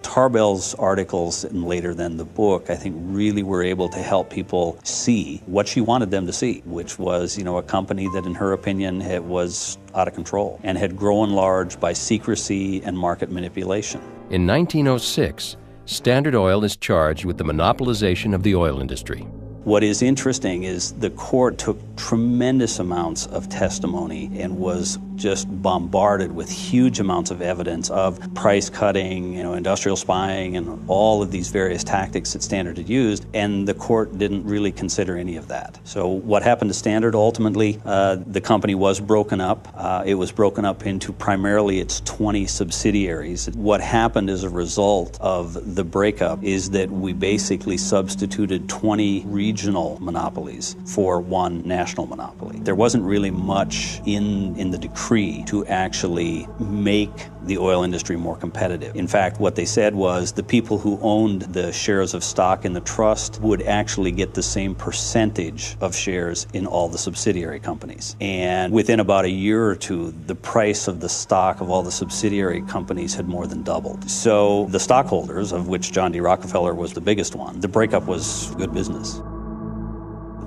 Tarbell's articles, and later then the book, I think really were able to help people see what she wanted them to see, which was, a company that in her opinion was out of control and had grown large by secrecy and market manipulation. In 1906, Standard Oil is charged with the monopolization of the oil industry. What is interesting is the court took tremendous amounts of testimony and was just bombarded with huge amounts of evidence of price cutting, industrial spying, and all of these various tactics that Standard had used, and the court didn't really consider any of that. So what happened to Standard ultimately, the company was broken up. It was broken up into primarily its 20 subsidiaries. What happened as a result of the breakup is that we basically substituted 20 regional monopolies for one national monopoly. There wasn't really much in the decree to actually make the oil industry more competitive. In fact, what they said was the people who owned the shares of stock in the trust would actually get the same percentage of shares in all the subsidiary companies. And within about a year or two, the price of the stock of all the subsidiary companies had more than doubled. So the stockholders, of which John D. Rockefeller was the biggest one, the breakup was good business.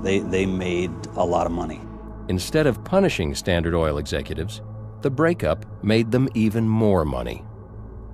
They made a lot of money. Instead of punishing Standard Oil executives, the breakup made them even more money.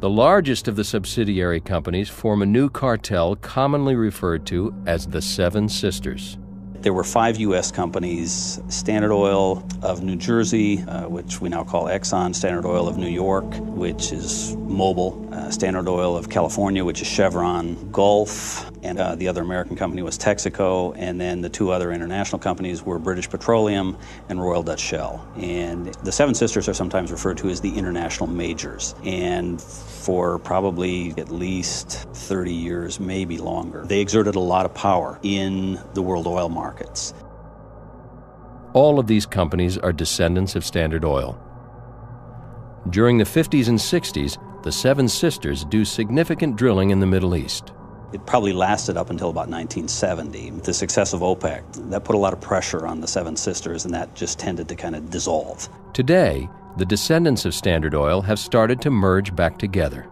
The largest of the subsidiary companies form a new cartel commonly referred to as the Seven Sisters. There were 5 U.S. companies: Standard Oil of New Jersey, which we now call Exxon, Standard Oil of New York, which is Mobil, Standard Oil of California, which is Chevron, Gulf, and the other American company was Texaco, and then the 2 other international companies were British Petroleum and Royal Dutch Shell. And the Seven Sisters are sometimes referred to as the international majors. And for probably at least 30 years, maybe longer, they exerted a lot of power in the world oil markets. All of these companies are descendants of Standard Oil. During the 50s and 60s, the Seven Sisters do significant drilling in the Middle East. It probably lasted up until about 1970. With the success of OPEC, that put a lot of pressure on the Seven Sisters, and that just tended to kind of dissolve. Today, the descendants of Standard Oil have started to merge back together.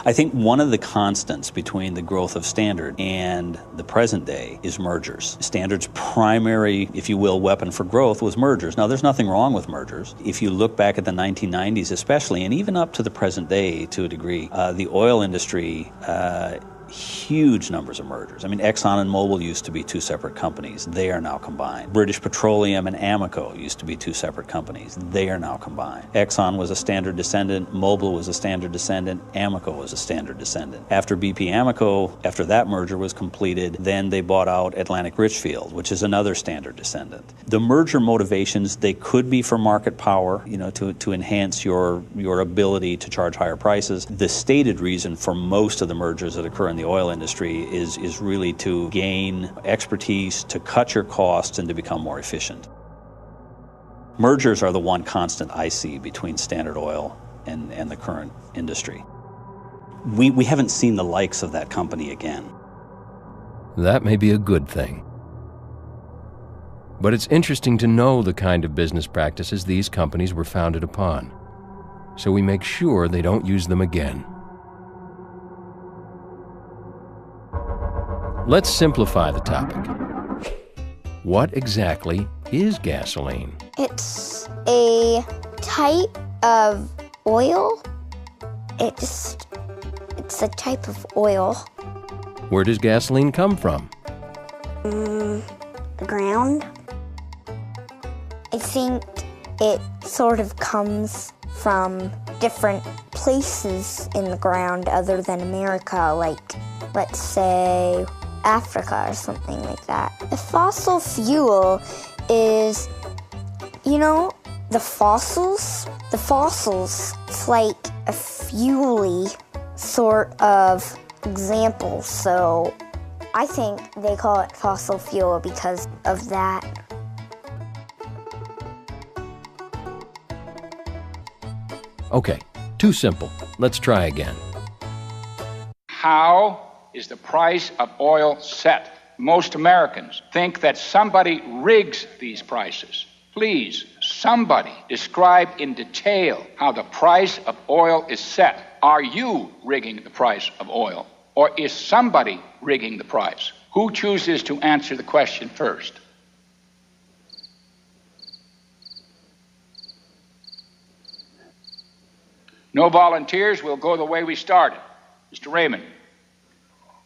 I think one of the constants between the growth of Standard and the present day is mergers. Standard's primary, if you will, weapon for growth was mergers. Now, there's nothing wrong with mergers. If you look back at the 1990s especially, and even up to the present day to a degree, the oil industry, huge numbers of mergers. I mean, Exxon and Mobil used to be two separate companies. They are now combined. British Petroleum and Amoco used to be two separate companies. They are now combined. Exxon was a Standard descendant. Mobil was a Standard descendant. Amoco was a Standard descendant. After BP Amoco, after that merger was completed, then they bought out Atlantic Richfield, which is another Standard descendant. The merger motivations, they could be for market power, to enhance your ability to charge higher prices. The stated reason for most of the mergers that occur in the oil industry is really to gain expertise, to cut your costs, and to become more efficient. Mergers are the one constant I see between Standard Oil and the current industry. We haven't seen the likes of that company again. That may be a good thing. But it's interesting to know the kind of business practices these companies were founded upon, so we make sure they don't use them again. Let's simplify the topic. What exactly is gasoline? It's a type of oil. It's a type of oil. Where does gasoline come from? The ground. I think it sort of comes from different places in the ground other than America, like, let's say, Africa or something like that. A fossil fuel is, the fossils, it's like a fuel-y sort of example, so I think they call it fossil fuel because of that. Okay, too simple. Let's try again. How is the price of oil set? Most Americans think that somebody rigs these prices. Please, somebody describe in detail how the price of oil is set. Are you rigging the price of oil? Or is somebody rigging the price? Who chooses to answer the question first? No volunteers. We'll go the way we started. Mr. Raymond.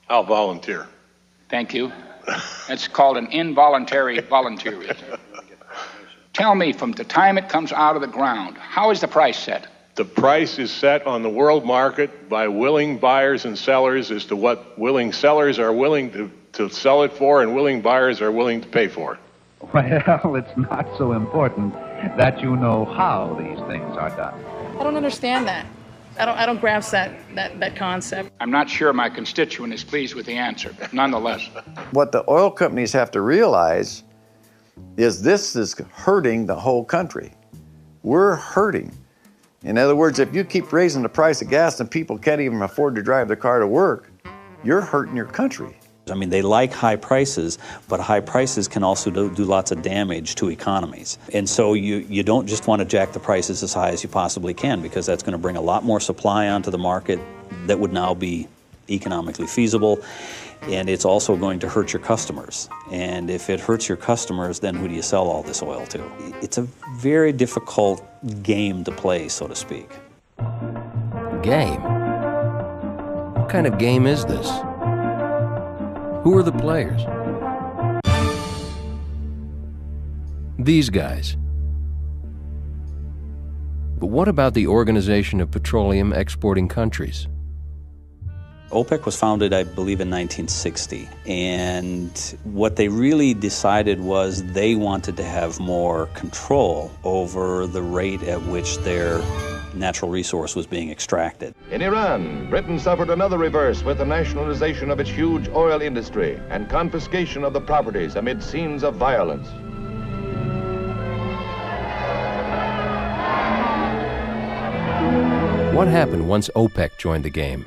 I'll volunteer. Thank you. That's called an involuntary volunteerism. Tell me, from the time it comes out of the ground, how is the price set? The price is set on the world market by willing buyers and sellers as to what willing sellers are willing to sell it for and willing buyers are willing to pay for it. Well, it's not so important that you know how these things are done. I don't understand that. I don't grasp that concept. I'm not sure my constituent is pleased with the answer, but nonetheless. What the oil companies have to realize is this is hurting the whole country. We're hurting. In other words, if you keep raising the price of gas and people can't even afford to drive their car to work, you're hurting your country. I mean, they like high prices, but high prices can also do lots of damage to economies. And so you don't just want to jack the prices as high as you possibly can, because that's going to bring a lot more supply onto the market that would now be economically feasible. And it's also going to hurt your customers. And if it hurts your customers, then who do you sell all this oil to? It's a very difficult game to play, so to speak. Game? What kind of game is this? Who are the players? These guys. But what about the Organization of Petroleum Exporting Countries? OPEC was founded, I believe, in 1960, and what they really decided was they wanted to have more control over the rate at which their natural resource was being extracted. In Iran, Britain suffered another reverse with the nationalization of its huge oil industry and confiscation of the properties amid scenes of violence. What happened once OPEC joined the game?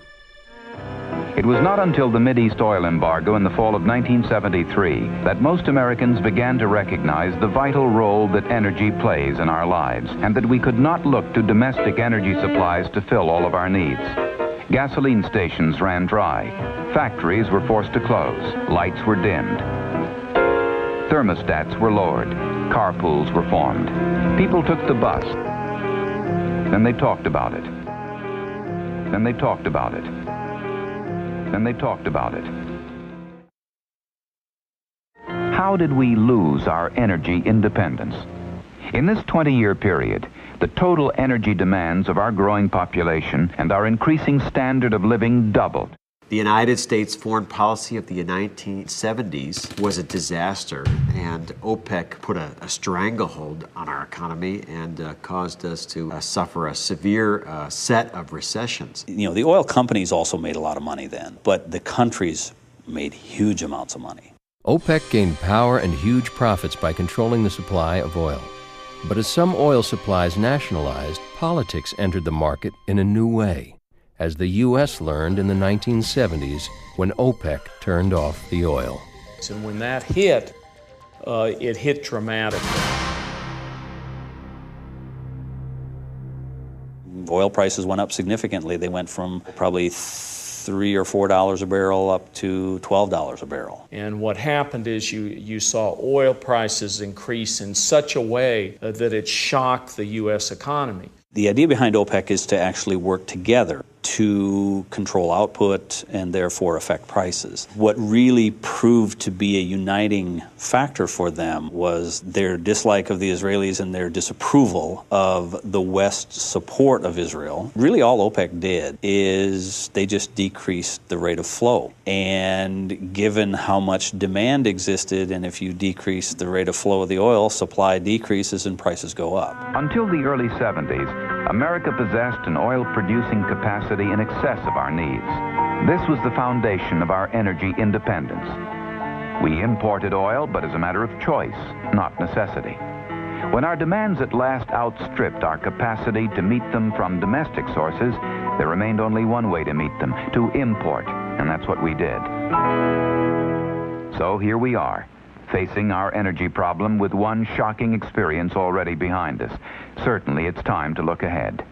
It was not until the Mideast oil embargo in the fall of 1973 that most Americans began to recognize the vital role that energy plays in our lives, and that we could not look to domestic energy supplies to fill all of our needs. Gasoline stations ran dry. Factories were forced to close. Lights were dimmed. Thermostats were lowered. Carpools were formed. People took the bus. Then they talked about it. Then they talked about it. Then they talked about it. How did we lose our energy independence? In this 20-year period, the total energy demands of our growing population and our increasing standard of living doubled. The United States foreign policy of the 1970s was a disaster, and OPEC put a stranglehold on our economy and caused us to suffer a severe set of recessions. You know, the oil companies also made a lot of money then, but the countries made huge amounts of money. OPEC gained power and huge profits by controlling the supply of oil. But as some oil supplies nationalized, politics entered the market in a new way, as the U.S. learned in the 1970s when OPEC turned off the oil. And when that hit, it hit dramatically. Oil prices went up significantly. They went from probably $3 or $4 a barrel up to $12 a barrel. And what happened is you saw oil prices increase in such a way that it shocked the U.S. economy. The idea behind OPEC is to actually work together to control output and therefore affect prices. What really proved to be a uniting factor for them was their dislike of the Israelis and their disapproval of the West's support of Israel. Really all OPEC did is they just decreased the rate of flow. And given how much demand existed, and if you decrease the rate of flow of the oil, supply decreases and prices go up. Until the early 70s, America possessed an oil-producing capacity in excess of our needs. This was the foundation of our energy independence. We imported oil, but as a matter of choice, not necessity. When our demands at last outstripped our capacity to meet them from domestic sources, there remained only one way to meet them, to import, and that's what we did. So here we are, facing our energy problem with one shocking experience already behind us. Certainly it's time to look ahead.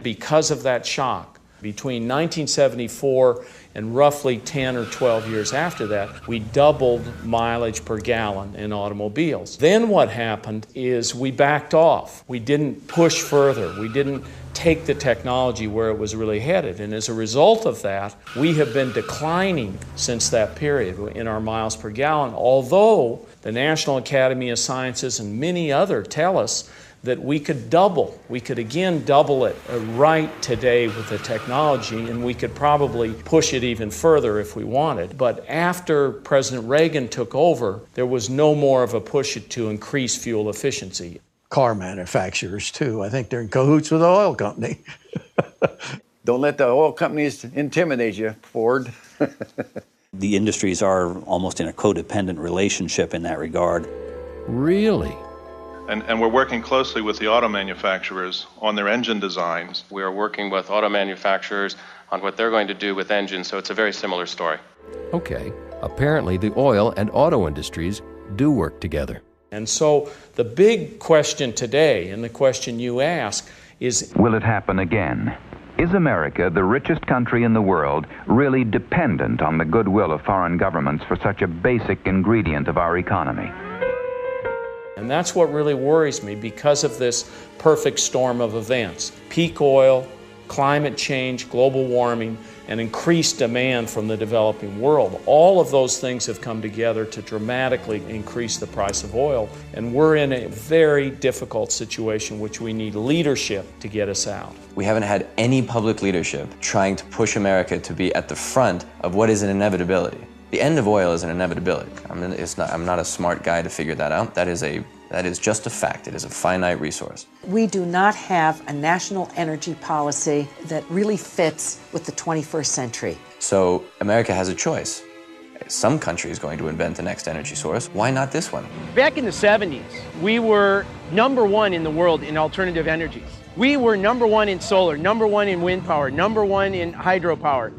Because of that shock, between 1974 and roughly 10 or 12 years after that, we doubled mileage per gallon in automobiles. Then what happened is we backed off. We didn't push further. We didn't take the technology where it was really headed. And as a result of that, we have been declining since that period in our miles per gallon, although the National Academy of Sciences and many others tell us that we could double. We could again double it right today with the technology, and we could probably push it even further if we wanted. But after President Reagan took over, there was no more of a push to increase fuel efficiency. Car manufacturers, too. I think they're in cahoots with the oil company. Don't let the oil companies intimidate you, Ford. The industries are almost in a codependent relationship in that regard. Really? And we're working closely with the auto manufacturers on their engine designs. We are working with auto manufacturers on what they're going to do with engines, so it's a very similar story. Okay. Apparently the oil and auto industries do work together. And so the big question today, and the question you ask, is, will it happen again? Is America, the richest country in the world, really dependent on the goodwill of foreign governments for such a basic ingredient of our economy? And that's what really worries me because of this perfect storm of events. Peak oil, climate change, global warming, and increased demand from the developing world. All of those things have come together to dramatically increase the price of oil. And we're in a very difficult situation which we need leadership to get us out. We haven't had any public leadership trying to push America to be at the front of what is an inevitability. The end of oil is an inevitability. I'm not a smart guy to figure that out. That is just a fact. It is a finite resource. We do not have a national energy policy that really fits with the 21st century. So America has a choice. Some country is going to invent the next energy source. Why not this one? Back in the 70s, we were #1 in the world in alternative energies. We were #1 in solar, #1 in wind power, #1 in hydropower.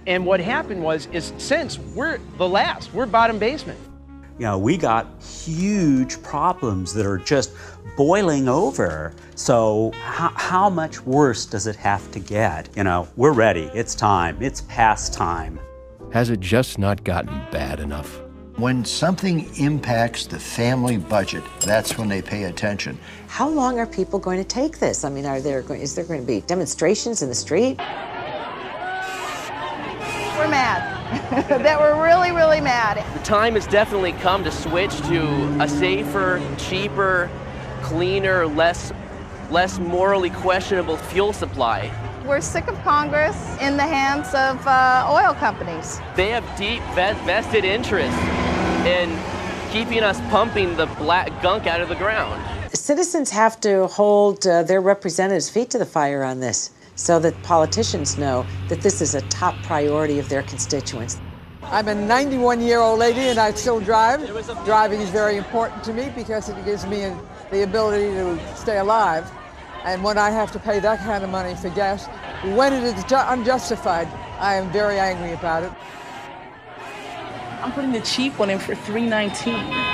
And what happened is since we're the last, we're bottom basement. You know, we got huge problems that are just boiling over. So how much worse does it have to get? You know, we're ready. It's time. It's past time. Has it just not gotten bad enough? When something impacts the family budget, that's when they pay attention. How long are people going to take this? I mean, is there going to be demonstrations in the street? We're mad. That we're really, really mad. The time has definitely come to switch to a safer, cheaper, cleaner, less morally questionable fuel supply. We're sick of Congress in the hands of oil companies. They have deep vested interest in keeping us pumping the black gunk out of the ground. Citizens have to hold their representatives' feet to the fire on this, so that politicians know that this is a top priority of their constituents. I'm a 91-year-old lady and I still drive. Driving is very important to me because it gives me the ability to stay alive. And when I have to pay that kind of money for gas, when it is unjustified, I am very angry about it. I'm putting the cheap one in for $3.19.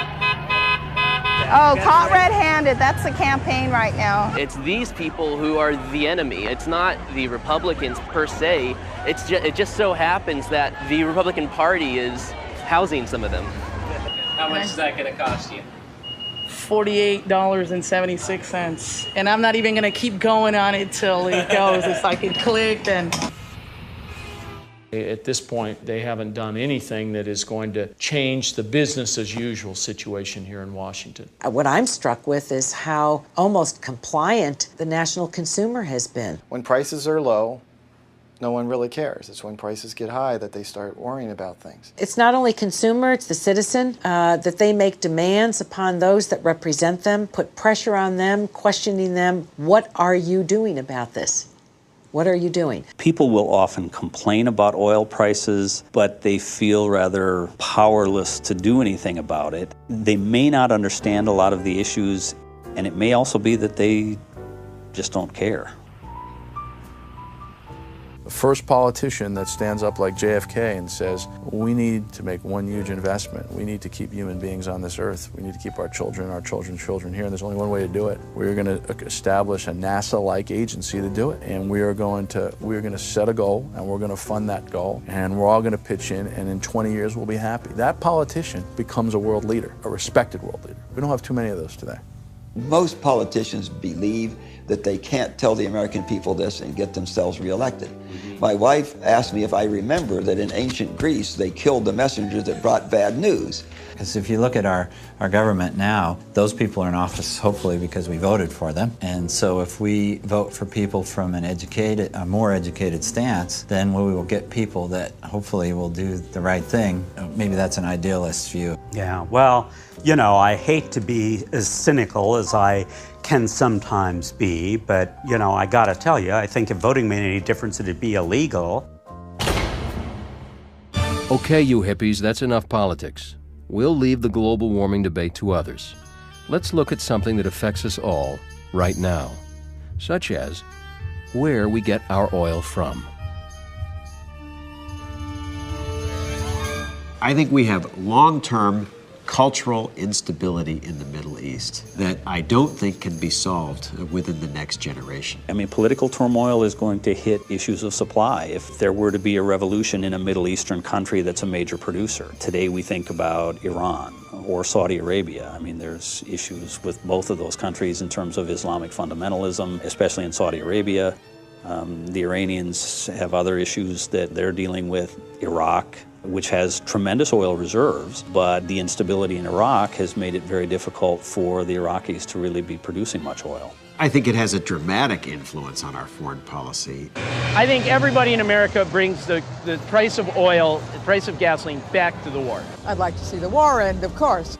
Oh, caught red-handed. That's the campaign right now. It's these people who are the enemy. It's not the Republicans per se. It just so happens that the Republican Party is housing some of them. How much is that going to cost you? $48.76. And I'm not even going to keep going on it till it goes. It's like it clicked and... At this point, they haven't done anything that is going to change the business as usual situation here in Washington. What I'm struck with is how almost compliant the national consumer has been. When prices are low, no one really cares. It's when prices get high that they start worrying about things. It's not only consumer, it's the citizen, that they make demands upon those that represent them, put pressure on them, questioning them. What are you doing about this? What are you doing? People will often complain about oil prices, but they feel rather powerless to do anything about it. They may not understand a lot of the issues, and it may also be that they just don't care. The first politician that stands up like JFK and says, we need to make one huge investment. We need to keep human beings on this earth. We need to keep our children's children here, and there's only one way to do it. We're going to establish a NASA-like agency to do it, and we're going to set a goal, and we're going to fund that goal, and we're all going to pitch in, and in 20 years we'll be happy. That politician becomes a world leader, a respected world leader. We don't have too many of those today. Most politicians believe that they can't tell the American people this and get themselves reelected. My wife asked me if I remember that in ancient Greece they killed the messengers that brought bad news. Because if you look at our government now, those people are in office hopefully because we voted for them. And so if we vote for people from a more educated stance, then we will get people that hopefully will do the right thing. Maybe that's an idealist view. Yeah, well, you know, I hate to be as cynical as I can sometimes be, but, you know, I gotta tell you, I think if voting made any difference, it'd be illegal. Okay, you hippies, that's enough politics. We'll leave the global warming debate to others. Let's look at something that affects us all right now, such as where we get our oil from. I think we have long-term cultural instability in the Middle East that I don't think can be solved within the next generation. I mean, political turmoil is going to hit issues of supply. If there were to be a revolution in a Middle Eastern country that's a major producer, today we think about Iran or Saudi Arabia. I mean, there's issues with both of those countries in terms of Islamic fundamentalism, especially in Saudi Arabia. The Iranians have other issues that they're dealing with. Iraq, which has tremendous oil reserves, but the instability in Iraq has made it very difficult for the Iraqis to really be producing much oil. I think it has a dramatic influence on our foreign policy. I think everybody in America brings the price of oil, the price of gasoline back to the war. I'd like to see the war end, of course.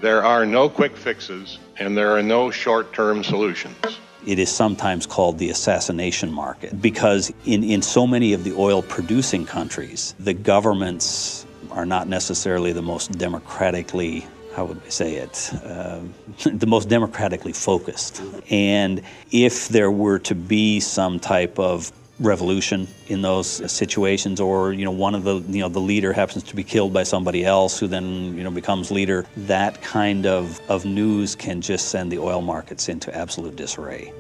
There are no quick fixes, and there are no short-term solutions. It is sometimes called the assassination market because in so many of the oil-producing countries, the governments are not necessarily the most democratically, how would we say it, the most democratically focused. And if there were to be some type of revolution in those situations, or one of the the leader happens to be killed by somebody else who then becomes leader. That kind of news can just send the oil markets into absolute disarray.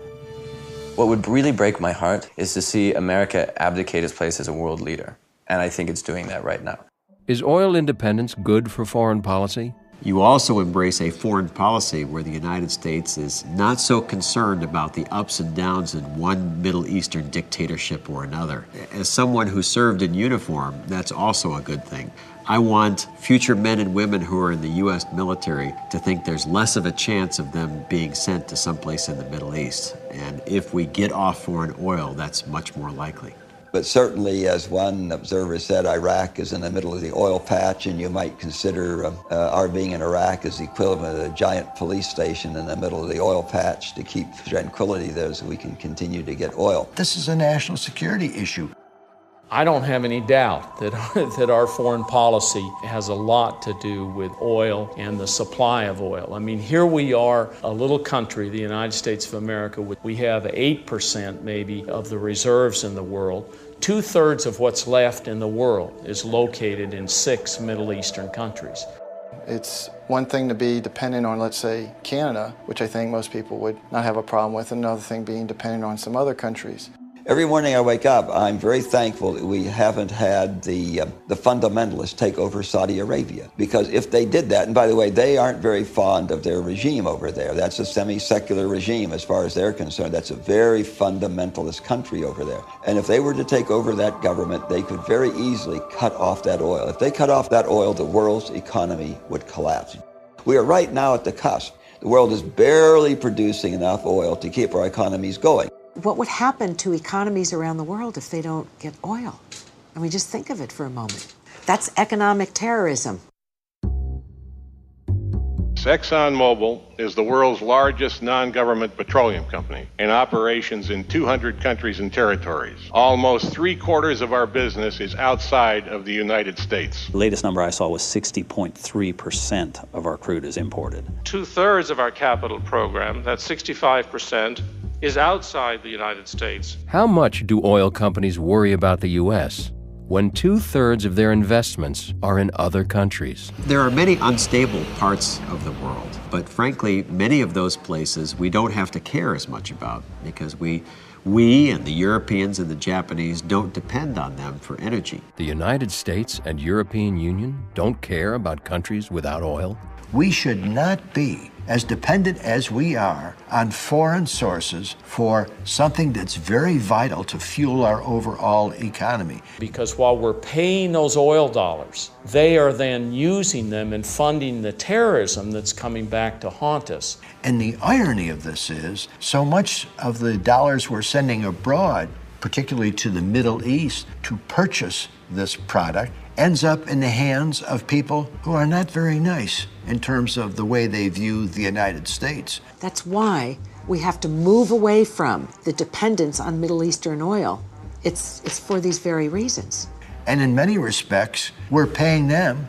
What would really break my heart is to see America abdicate its place as a world leader, and I think it's doing that right now. Is oil independence good for foreign policy? You also embrace a foreign policy where the United States is not so concerned about the ups and downs in one Middle Eastern dictatorship or another. As someone who served in uniform, that's also a good thing. I want future men and women who are in the U.S. military to think there's less of a chance of them being sent to someplace in the Middle East. And if we get off foreign oil, that's much more likely. But certainly, as one observer said, Iraq is in the middle of the oil patch, and you might consider our being in Iraq as the equivalent of a giant police station in the middle of the oil patch to keep tranquility there so we can continue to get oil. This is a national security issue. I don't have any doubt that our foreign policy has a lot to do with oil and the supply of oil. I mean, here we are, a little country, the United States of America. We have 8% maybe of the reserves in the world. 2/3 of what's left in the world is located in 6 Middle Eastern countries. It's one thing to be dependent on, let's say, Canada, which I think most people would not have a problem with, and another thing being dependent on some other countries. Every morning I wake up, I'm very thankful that we haven't had the fundamentalists take over Saudi Arabia. Because if they did that, and by the way, they aren't very fond of their regime over there. That's a semi-secular regime as far as they're concerned. That's a very fundamentalist country over there. And if they were to take over that government, they could very easily cut off that oil. If they cut off that oil, the world's economy would collapse. We are right now at the cusp. The world is barely producing enough oil to keep our economies going. What would happen to economies around the world if they don't get oil? I mean, just think of it for a moment. That's economic terrorism. ExxonMobil is the world's largest non-government petroleum company in operations in 200 countries and territories. Almost 3/4 of our business is outside of the United States. The latest number I saw was 60.3% of our crude is imported. 2/3 of our capital program, that's 65%, is outside the United States. How much do oil companies worry about the U.S. when 2/3 of their investments are in other countries? There are many unstable parts of the world, but frankly, many of those places we don't have to care as much about because we and the Europeans and the Japanese don't depend on them for energy. The United States and European Union don't care about countries without oil? We should not be as dependent as we are on foreign sources for something that's very vital to fuel our overall economy. Because while we're paying those oil dollars, they are then using them and funding the terrorism that's coming back to haunt us. And the irony of this is, so much of the dollars we're sending abroad, particularly to the Middle East, to purchase this product, ends up in the hands of people who are not very nice in terms of the way they view the United States. That's why we have to move away from the dependence on Middle Eastern oil. It's for these very reasons. And in many respects, we're paying them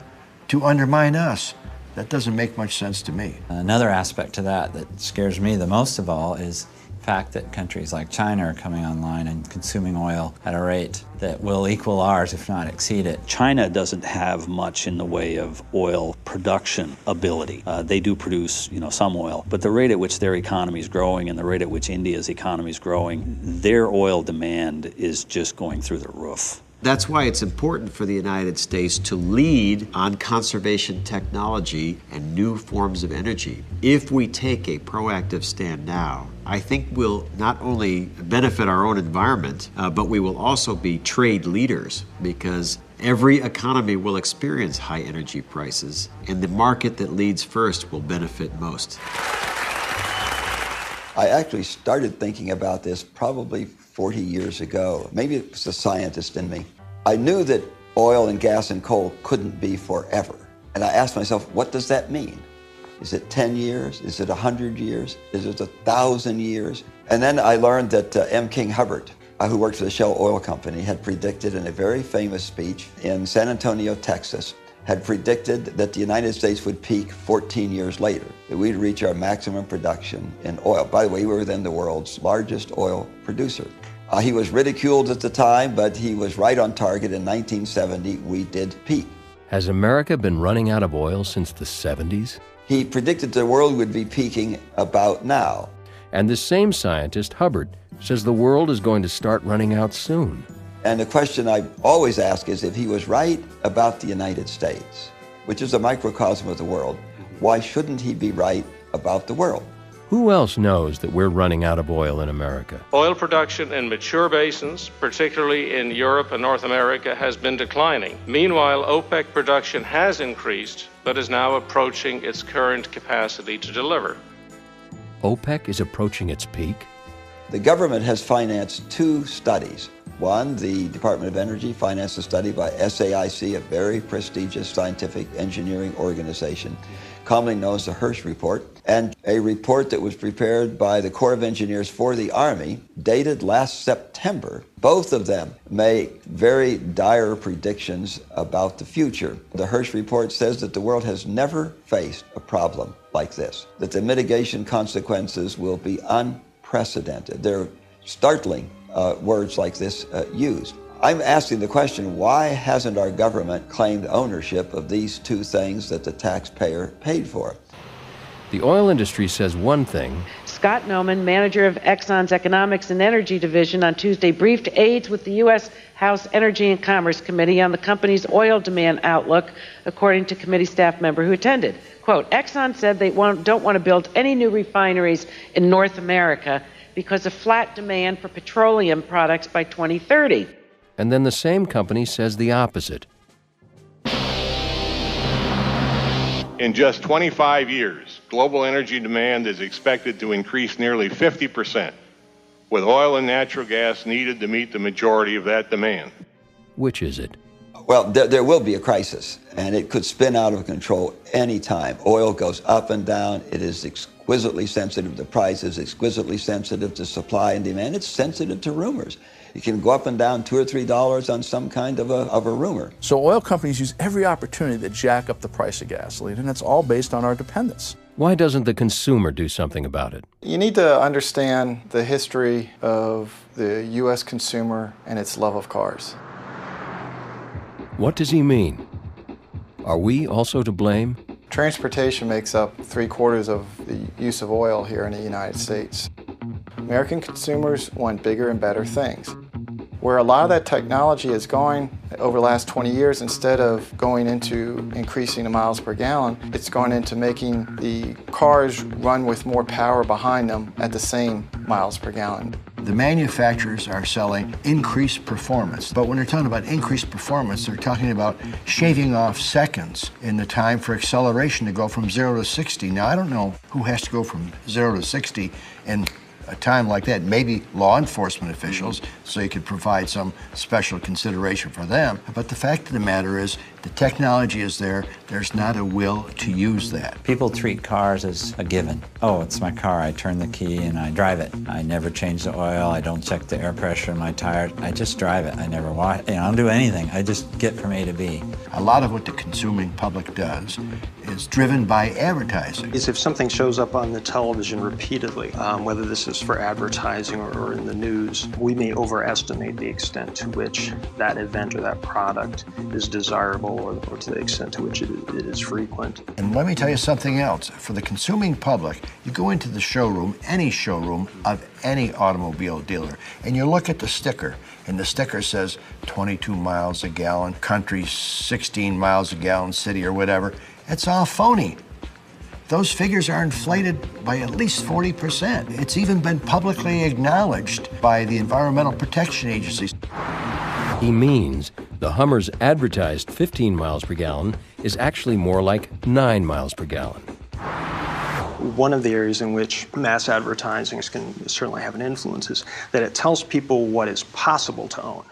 to undermine us. That doesn't make much sense to me. Another aspect to that scares me the most of all is the fact that countries like China are coming online and consuming oil at a rate that will equal ours, if not exceed it. China doesn't have much in the way of oil production ability. They do produce, some oil, but the rate at which their economy is growing and the rate at which India's economy is growing, their oil demand is just going through the roof. That's why it's important for the United States to lead on conservation technology and new forms of energy. If we take a proactive stand now, I think we'll not only benefit our own environment, but we will also be trade leaders because every economy will experience high energy prices, and the market that leads first will benefit most. I actually started thinking about this probably 40 years ago. Maybe it was the scientist in me. I knew that oil and gas and coal couldn't be forever. And I asked myself, what does that mean? Is it 10 years? Is it 100 years? Is it 1,000 years? And then I learned that M. King Hubbert, who worked for the Shell Oil Company, had predicted in a very famous speech in San Antonio, Texas, had predicted that the United States would peak 14 years later, that we'd reach our maximum production in oil. By the way, we were then the world's largest oil producer. He was ridiculed at the time, but he was right on target. In 1970, we did peak. Has America been running out of oil since the 70s? He predicted the world would be peaking about now. And the same scientist, Hubbard, says the world is going to start running out soon. And the question I always ask is, if he was right about the United States, which is a microcosm of the world, why shouldn't he be right about the world? Who else knows that we're running out of oil in America? Oil production in mature basins, particularly in Europe and North America, has been declining. Meanwhile, OPEC production has increased, but is now approaching its current capacity to deliver. OPEC is approaching its peak? The government has financed 2 studies. One, the Department of Energy financed a study by SAIC, a very prestigious scientific engineering organization, commonly known as the Hirsch Report, and a report that was prepared by the Corps of Engineers for the Army, dated last September. Both of them make very dire predictions about the future. The Hirsch Report says that the world has never faced a problem like this, that the mitigation consequences will be unprecedented. They're startling words like this used. I'm asking the question, why hasn't our government claimed ownership of these 2 things that the taxpayer paid for? The oil industry says one thing. Scott Noman, manager of Exxon's Economics and Energy Division, on Tuesday briefed aides with the U.S. House Energy and Commerce Committee on the company's oil demand outlook, according to committee staff member who attended. Quote, Exxon said they don't want to build any new refineries in North America because of flat demand for petroleum products by 2030. And then the same company says the opposite. In just 25 years, global energy demand is expected to increase nearly 50%, with oil and natural gas needed to meet the majority of that demand. Which is it? Well, there will be a crisis, and it could spin out of control any time. Oil goes up and down. It is exquisitely sensitive to prices, exquisitely sensitive to supply and demand. It's sensitive to rumors. It can go up and down $2 or $3 on some kind of a rumor. So oil companies use every opportunity to jack up the price of gasoline, and it's all based on our dependence. Why doesn't the consumer do something about it? You need to understand the history of the U.S. consumer and its love of cars. What does he mean? Are we also to blame? Transportation makes up 3/4 of the use of oil here in the United States. American consumers want bigger and better things. Where a lot of that technology is going over the last 20 years, instead of going into increasing the miles per gallon, it's gone into making the cars run with more power behind them at the same miles per gallon. The manufacturers are selling increased performance, but when they're talking about increased performance, they're talking about shaving off seconds in the time for acceleration to go from 0 to 60. Now, I don't know who has to go from 0 to 60 in a time like that. Maybe law enforcement officials, so you could provide some special consideration for them. But the fact of the matter is, the technology is there. There's not a will to use that. People treat cars as a given. Oh, it's my car. I turn the key and I drive it. I never change the oil. I don't check the air pressure in my tires. I just drive it. I never watch. I don't do anything. I just get from A to B. A lot of what the consuming public does is driven by advertising. Is if something shows up on the television repeatedly, whether this is for advertising or in the news, we may overestimate the extent to which that event or that product is desirable, or to the extent to which it is frequent. And let me tell you something else. For the consuming public, you go into the showroom, any showroom of any automobile dealer, and you look at the sticker, and the sticker says 22 miles a gallon, country 16 miles a gallon, city or whatever. It's all phony. Those figures are inflated by at least 40%. It's even been publicly acknowledged by the environmental protection agencies. He means the Hummer's advertised 15 miles per gallon is actually more like 9 miles per gallon. One of the areas in which mass advertising can certainly have an influence is that it tells people what is possible to own.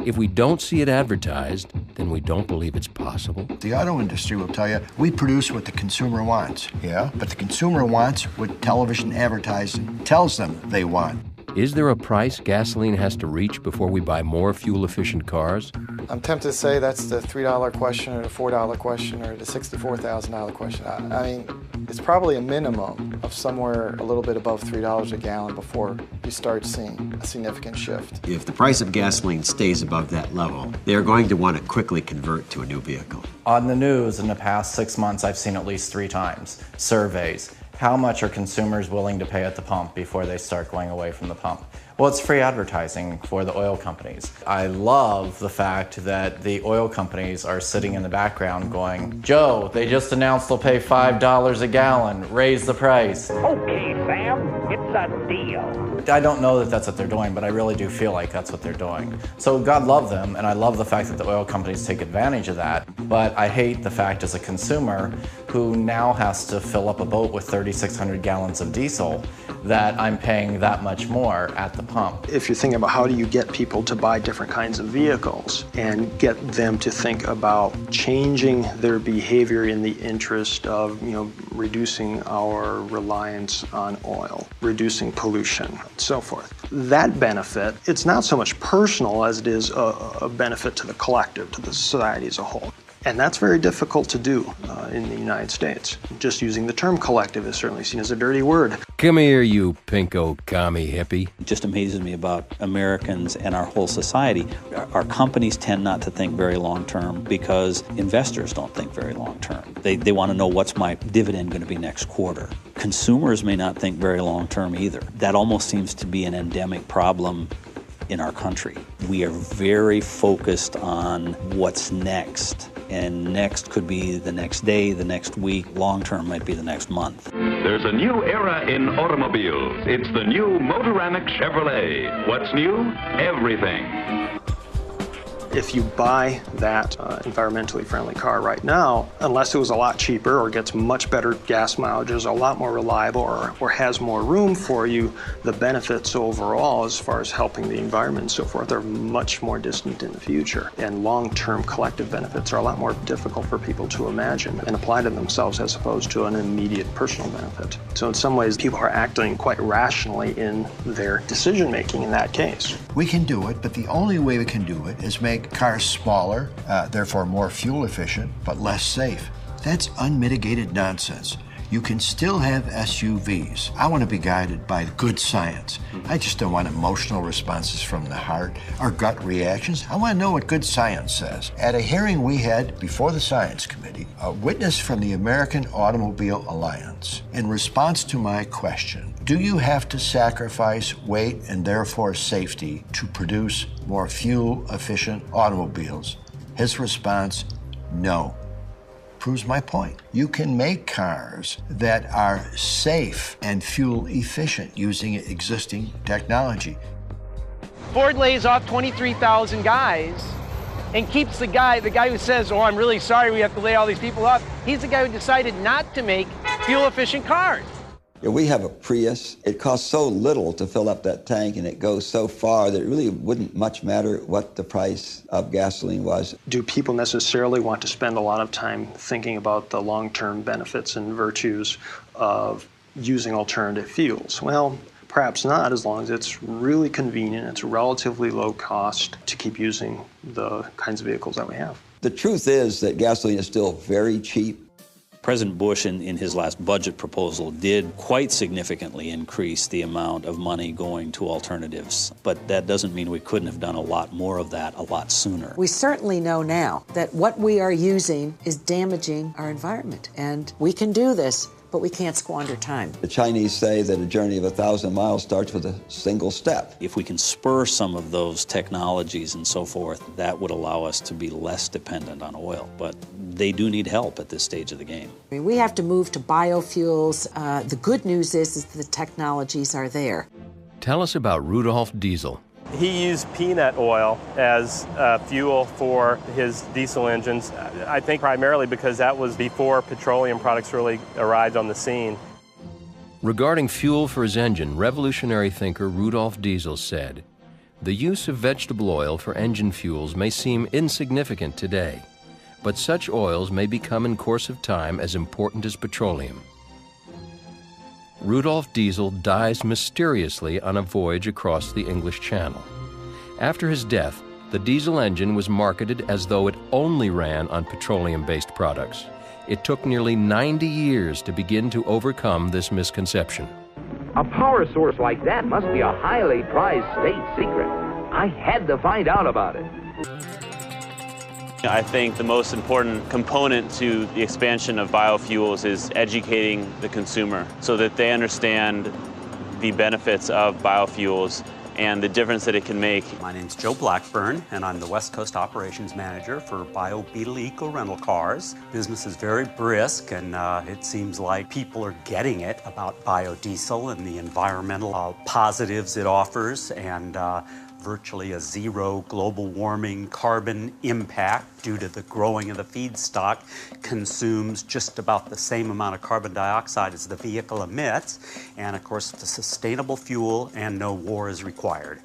If we don't see it advertised, then we don't believe it's possible. The auto industry will tell you, we produce what the consumer wants, yeah? But the consumer wants what television advertising tells them they want. Is there a price gasoline has to reach before we buy more fuel-efficient cars? I'm tempted to say that's the $3 question or the $4 question or the $64,000 question. I mean, It's probably a minimum of somewhere a little bit above $3 a gallon before you start seeing a significant shift. If the price of gasoline stays above that level, they're going to want to quickly convert to a new vehicle. On the news in the past 6 months, I've seen at least 3 times surveys. How much are consumers willing to pay at the pump before they start going away from the pump? Well, it's free advertising for the oil companies. I love the fact that the oil companies are sitting in the background going, Joe, they just announced they'll pay $5 a gallon, raise the price. Okay, Sam, it's a deal. I don't know that that's what they're doing, but I really do feel like that's what they're doing. So God love them, and I love the fact that the oil companies take advantage of that, but I hate the fact as a consumer who now has to fill up a boat with 3,600 gallons of diesel that I'm paying that much more at the pump. If you're thinking about how do you get people to buy different kinds of vehicles and get them to think about changing their behavior in the interest of, reducing our reliance on oil, reducing pollution, and so forth. That benefit, it's not so much personal as it is a benefit to the collective, to the society as a whole. And that's very difficult to do in the United States. Just using the term collective is certainly seen as a dirty word. Come here, you pinko commie hippie. It just amazes me about Americans and our whole society. Our companies tend not to think very long term because investors don't think very long term. They want to know what's my dividend going to be next quarter. Consumers may not think very long term either. That almost seems to be an endemic problem in our country. We are very focused on what's next. And next could be the next day, the next week. Long term might be the next month. There's a new era in automobiles. It's the new Motoramic Chevrolet. What's new? Everything. If you buy that environmentally friendly car right now, unless it was a lot cheaper or gets much better gas mileage, is a lot more reliable or has more room for you, the benefits overall as far as helping the environment and so forth are much more distant in the future. And long-term collective benefits are a lot more difficult for people to imagine and apply to themselves as opposed to an immediate personal benefit. So in some ways, people are acting quite rationally in their decision-making in that case. We can do it, but the only way we can do it is make cars smaller, therefore more fuel efficient, but less safe. That's unmitigated nonsense. You can still have SUVs. I want to be guided by good science. I just don't want emotional responses from the heart or gut reactions. I want to know what good science says. At a hearing we had before the Science Committee, a witness from the American Automobile Alliance, in response to my question, do you have to sacrifice weight and therefore safety to produce more fuel-efficient automobiles? His response, no. Proves my point. You can make cars that are safe and fuel efficient using existing technology. Ford lays off 23,000 guys and keeps the guy who says, oh, I'm really sorry we have to lay all these people off. He's the guy who decided not to make fuel efficient cars. Yeah, we have a Prius. It costs so little to fill up that tank, and it goes so far that it really wouldn't much matter what the price of gasoline was. Do people necessarily want to spend a lot of time thinking about the long-term benefits and virtues of using alternative fuels? Well, perhaps not, as long as it's really convenient, it's relatively low cost to keep using the kinds of vehicles that we have. The truth is that gasoline is still very cheap. President Bush, in his last budget proposal, did quite significantly increase the amount of money going to alternatives. But that doesn't mean we couldn't have done a lot more of that a lot sooner. We certainly know now that what we are using is damaging our environment. And we can do this, but we can't squander time. The Chinese say that a journey of 1,000 miles starts with a single step. If we can spur some of those technologies and so forth, that would allow us to be less dependent on oil. But they do need help at this stage of the game. I mean, we have to move to biofuels. The good news is the technologies are there. Tell us about Rudolph Diesel. He used peanut oil as fuel for his diesel engines, I think primarily because that was before petroleum products really arrived on the scene. Regarding fuel for his engine, revolutionary thinker Rudolph Diesel said, "The use of vegetable oil for engine fuels may seem insignificant today, but such oils may become in course of time as important as petroleum." Rudolph Diesel dies mysteriously on a voyage across the English Channel. After his death, the diesel engine was marketed as though it only ran on petroleum-based products. it took nearly 90 years to begin to overcome this misconception. A power source like that must be a highly prized state secret. I had to find out about it. I think the most important component to the expansion of biofuels is educating the consumer so that they understand the benefits of biofuels and the difference that it can make. My name's Joe Blackburn, and I'm the West Coast Operations Manager for BioBeetle Eco Rental Cars. Business is very brisk, and it seems like people are getting it about biodiesel and the environmental positives it offers, and virtually a zero global warming carbon impact due to the growing of the feedstock, consumes just about the same amount of carbon dioxide as the vehicle emits, and of course it's a sustainable fuel and no war is required.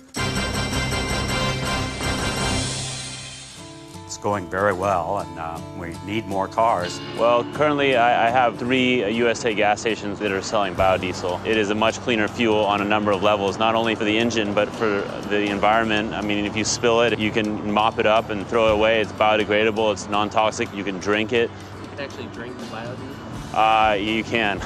It's going very well, and we need more cars. Well, currently I have 3 USA gas stations that are selling biodiesel. It is a much cleaner fuel on a number of levels, not only for the engine, but for the environment. I mean, if you spill it, you can mop it up and throw it away. It's biodegradable, it's non-toxic, you can drink it. You can actually drink the biodiesel? You can.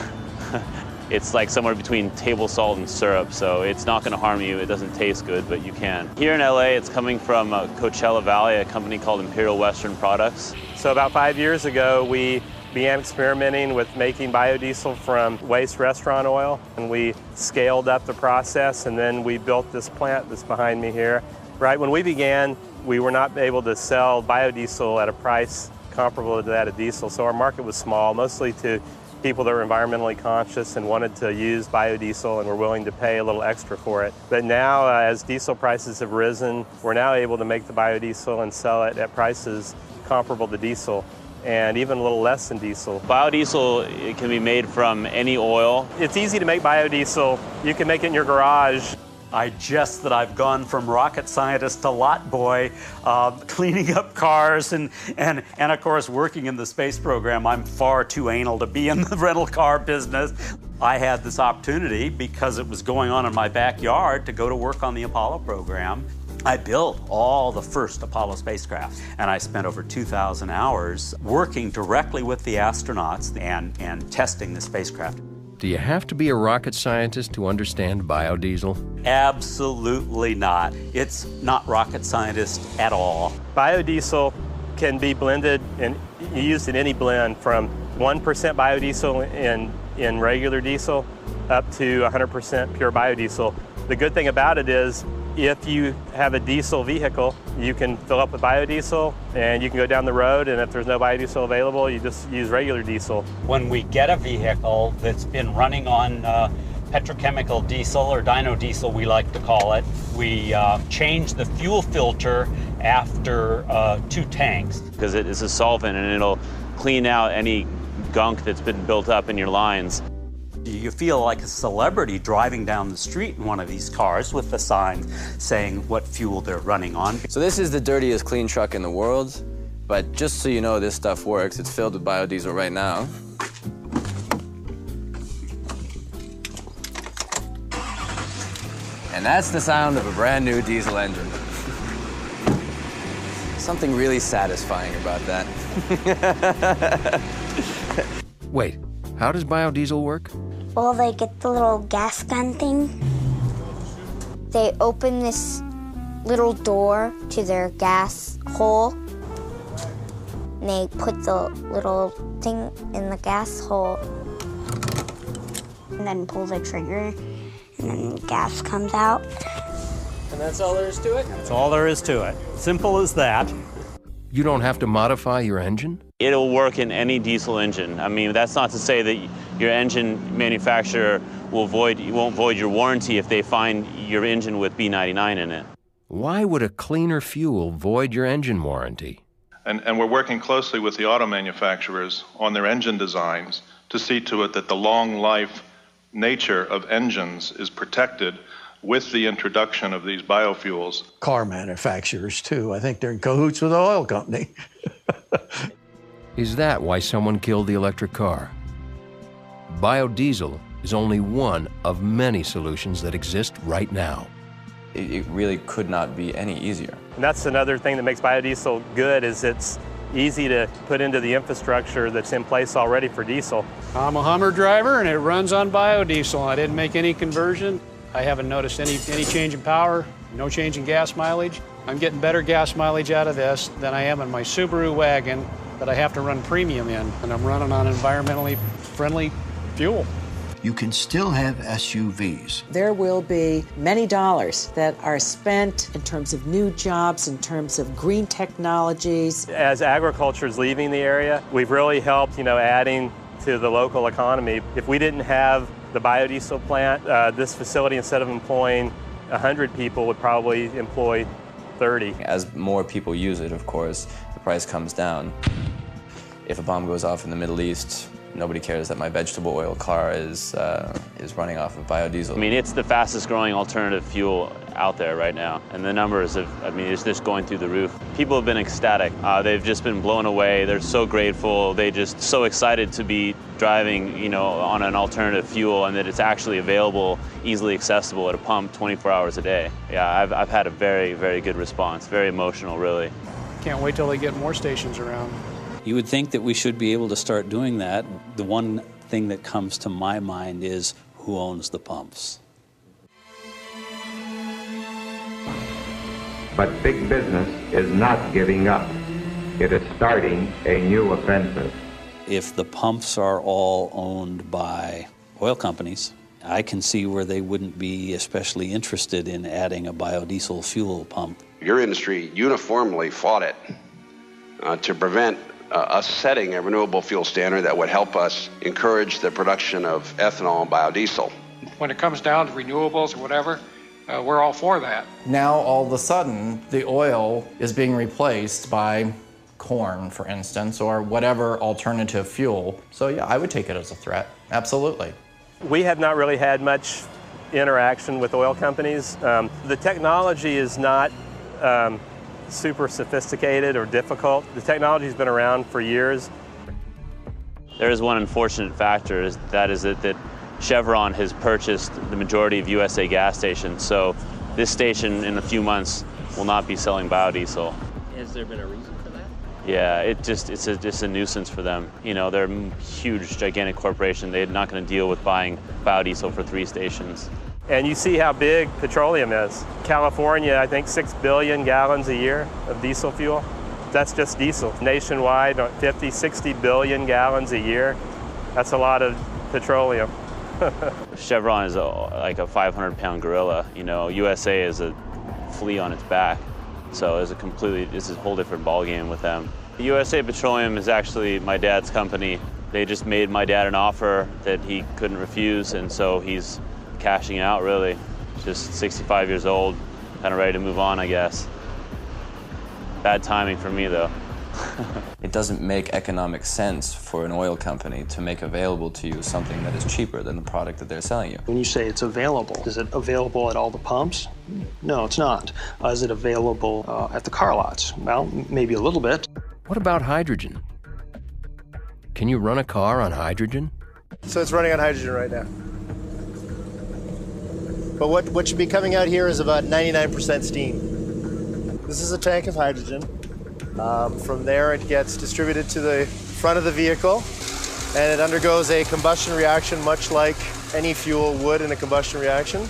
It's like somewhere between table salt and syrup, so it's not going to harm you. It doesn't taste good, but you can. Here in LA, it's coming from Coachella Valley, a company called Imperial Western Products. So about 5 years ago, we began experimenting with making biodiesel from waste restaurant oil, and we scaled up the process, and then we built this plant that's behind me here. Right when we began, we were not able to sell biodiesel at a price comparable to that of diesel, so our market was small, mostly to people that were environmentally conscious and wanted to use biodiesel and were willing to pay a little extra for it. But now, as diesel prices have risen, we're now able to make the biodiesel and sell it at prices comparable to diesel, and even a little less than diesel. Biodiesel, it can be made from any oil. It's easy to make biodiesel. You can make it in your garage. I jest that I've gone from rocket scientist to lot boy, cleaning up cars and of course working in the space program. I'm far too anal to be in the rental car business. I had this opportunity because it was going on in my backyard to go to work on the Apollo program. I built all the first Apollo spacecraft, and I spent over 2,000 hours working directly with the astronauts and testing the spacecraft. Do you have to be a rocket scientist to understand biodiesel? Absolutely not. It's not rocket scientist at all. Biodiesel can be blended and used in any blend from 1% biodiesel in regular diesel up to 100% pure biodiesel. The good thing about it is if you have a diesel vehicle, you can fill up with biodiesel and you can go down the road, and if there's no biodiesel available, you just use regular diesel. When we get a vehicle that's been running on petrochemical diesel, or dyno diesel we like to call it, we change the fuel filter after 2 tanks. Because it is a solvent and it'll clean out any gunk that's been built up in your lines. You feel like a celebrity driving down the street in one of these cars with the sign saying what fuel they're running on. So this is the dirtiest clean truck in the world, but just so you know this stuff works, it's filled with biodiesel right now. And that's the sound of a brand new diesel engine. Something really satisfying about that. Wait, how does biodiesel work? Well, they get the little gas gun thing. They open this little door to their gas hole. And they put the little thing in the gas hole. And then pull the trigger, and then gas comes out. And that's all there is to it? That's all there is to it. Simple as that. You don't have to modify your engine? It'll work in any diesel engine. I mean, that's not to say that your engine manufacturer won't void your warranty if they find your engine with B99 in it. Why would a cleaner fuel void your engine warranty? And we're working closely with the auto manufacturers on their engine designs to see to it that the long life nature of engines is protected with the introduction of these biofuels. Car manufacturers, too. I think they're in cahoots with the oil company. Is that why someone killed the electric car? Biodiesel is only one of many solutions that exist right now. It really could not be any easier. And that's another thing that makes biodiesel good, is it's easy to put into the infrastructure that's in place already for diesel. I'm a Hummer driver and it runs on biodiesel. I didn't make any conversion. I haven't noticed any change in power, no change in gas mileage. I'm getting better gas mileage out of this than I am in my Subaru wagon that I have to run premium in, and I'm running on environmentally friendly fuel. You can still have SUVs. There will be many dollars that are spent in terms of new jobs, in terms of green technologies. As agriculture is leaving the area, we've really helped, adding to the local economy. If we didn't have the biodiesel plant, this facility, instead of employing 100 people, would probably employ 30. As more people use it, of course, the price comes down. If a bomb goes off in the Middle East, nobody cares that my vegetable oil car is running off of biodiesel. I mean, it's the fastest growing alternative fuel out there right now. And the numbers it's just going through the roof. People have been ecstatic. They've just been blown away. They're so grateful. They just so excited to be driving, on an alternative fuel, and that it's actually available, easily accessible at a pump 24 hours a day. Yeah, I've had a very, very good response. Very emotional, really. Can't wait till they get more stations around. You would think that we should be able to start doing that. The one thing that comes to my mind is who owns the pumps. But big business is not giving up. It is starting a new offensive. If the pumps are all owned by oil companies, I can see where they wouldn't be especially interested in adding a biodiesel fuel pump. Your industry uniformly fought it to prevent us setting a renewable fuel standard that would help us encourage the production of ethanol and biodiesel. When it comes down to renewables or whatever, we're all for that. Now, all of a sudden, the oil is being replaced by corn, for instance, or whatever alternative fuel. So yeah, I would take it as a threat, absolutely. We have not really had much interaction with oil companies. The technology is not super sophisticated or difficult. The technology's been around for years. There is one unfortunate factor, that Chevron has purchased the majority of USA gas stations, so this station in a few months will not be selling biodiesel. Has there been a reason for that? Yeah, it's just a nuisance for them. They're a huge, gigantic corporation. They're not going to deal with buying biodiesel for 3 stations. And you see how big petroleum is. California, I think 6 billion gallons a year of diesel fuel. That's just diesel. Nationwide, 50, 60 billion gallons a year. That's a lot of petroleum. Chevron is like a 500-pound gorilla. USA is a flea on its back. So it's a whole different ballgame with them. USA Petroleum is actually my dad's company. They just made my dad an offer that he couldn't refuse, and so he's cashing out, really. Just 65 years old, kind of ready to move on, I guess. Bad timing for me, though. It doesn't make economic sense for an oil company to make available to you something that is cheaper than the product that they're selling you. When you say it's available, is it available at all the pumps? No, it's not. Is it available at the car lots? Well, maybe a little bit. What about hydrogen? Can you run a car on hydrogen? So it's running on hydrogen right now. But what should be coming out here is about 99% steam. This is a tank of hydrogen. From there it gets distributed to the front of the vehicle, and it undergoes a combustion reaction much like any fuel would in a combustion reaction,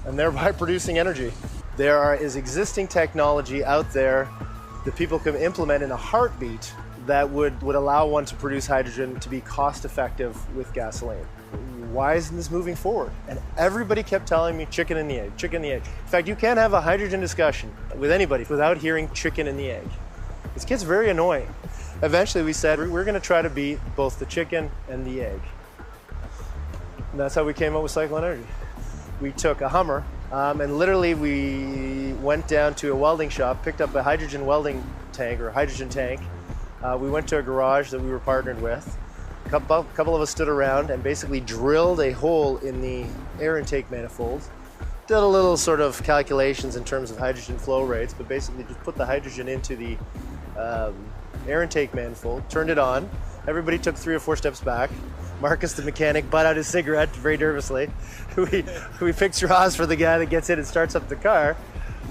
and thereby producing energy. There is existing technology out there that people can implement in a heartbeat that would allow one to produce hydrogen to be cost effective with gasoline. Why isn't this moving forward? And everybody kept telling me chicken and the egg, chicken and the egg. In fact, you can't have a hydrogen discussion with anybody without hearing chicken and the egg. This gets very annoying. Eventually we said, we're gonna try to beat both the chicken and the egg. And that's how we came up with Cyclone Energy. We took a Hummer, and literally we went down to a welding shop, picked up a hydrogen welding tank or a hydrogen tank. We went to a garage that we were partnered with. A couple of us stood around and basically drilled a hole in the air intake manifold. Did a little sort of calculations in terms of hydrogen flow rates, but basically just put the hydrogen into the air intake manifold, turned it on. Everybody took 3 or 4 steps back. Marcus, the mechanic, butt out his cigarette very nervously. We picked straws for the guy that gets in and starts up the car.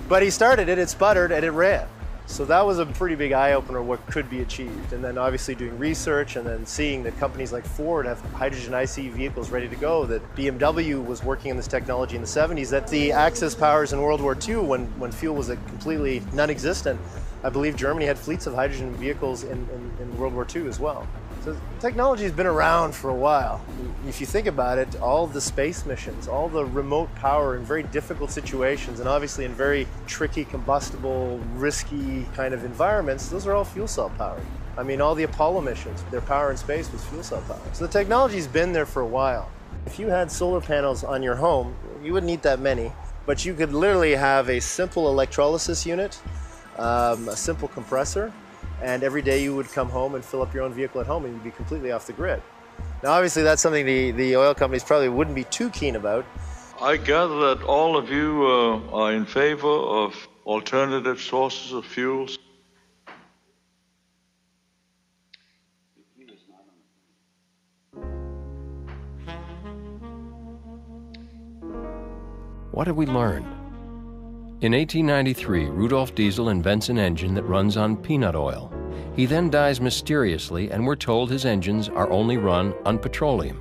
But he started it, it sputtered, and it ran. So that was a pretty big eye-opener what could be achieved. And then obviously doing research and then seeing that companies like Ford have hydrogen ICE vehicles ready to go, that BMW was working on this technology in the 70s, that the Axis powers in World War II when fuel was completely non-existent. I believe Germany had fleets of hydrogen vehicles in World War II as well. So technology has been around for a while. If you think about it, all the space missions, all the remote power in very difficult situations, and obviously in very tricky, combustible, risky kind of environments, those are all fuel cell powered. I mean, all the Apollo missions, their power in space was fuel cell powered. So the technology's been there for a while. If you had solar panels on your home, you wouldn't need that many, but you could literally have a simple electrolysis unit, a simple compressor, and every day you would come home and fill up your own vehicle at home and you'd be completely off the grid. Now obviously that's something the oil companies probably wouldn't be too keen about. I gather that all of you are in favor of alternative sources of fuels. What have we learned? In 1893, Rudolf Diesel invents an engine that runs on peanut oil. He then dies mysteriously, and we're told his engines are only run on petroleum.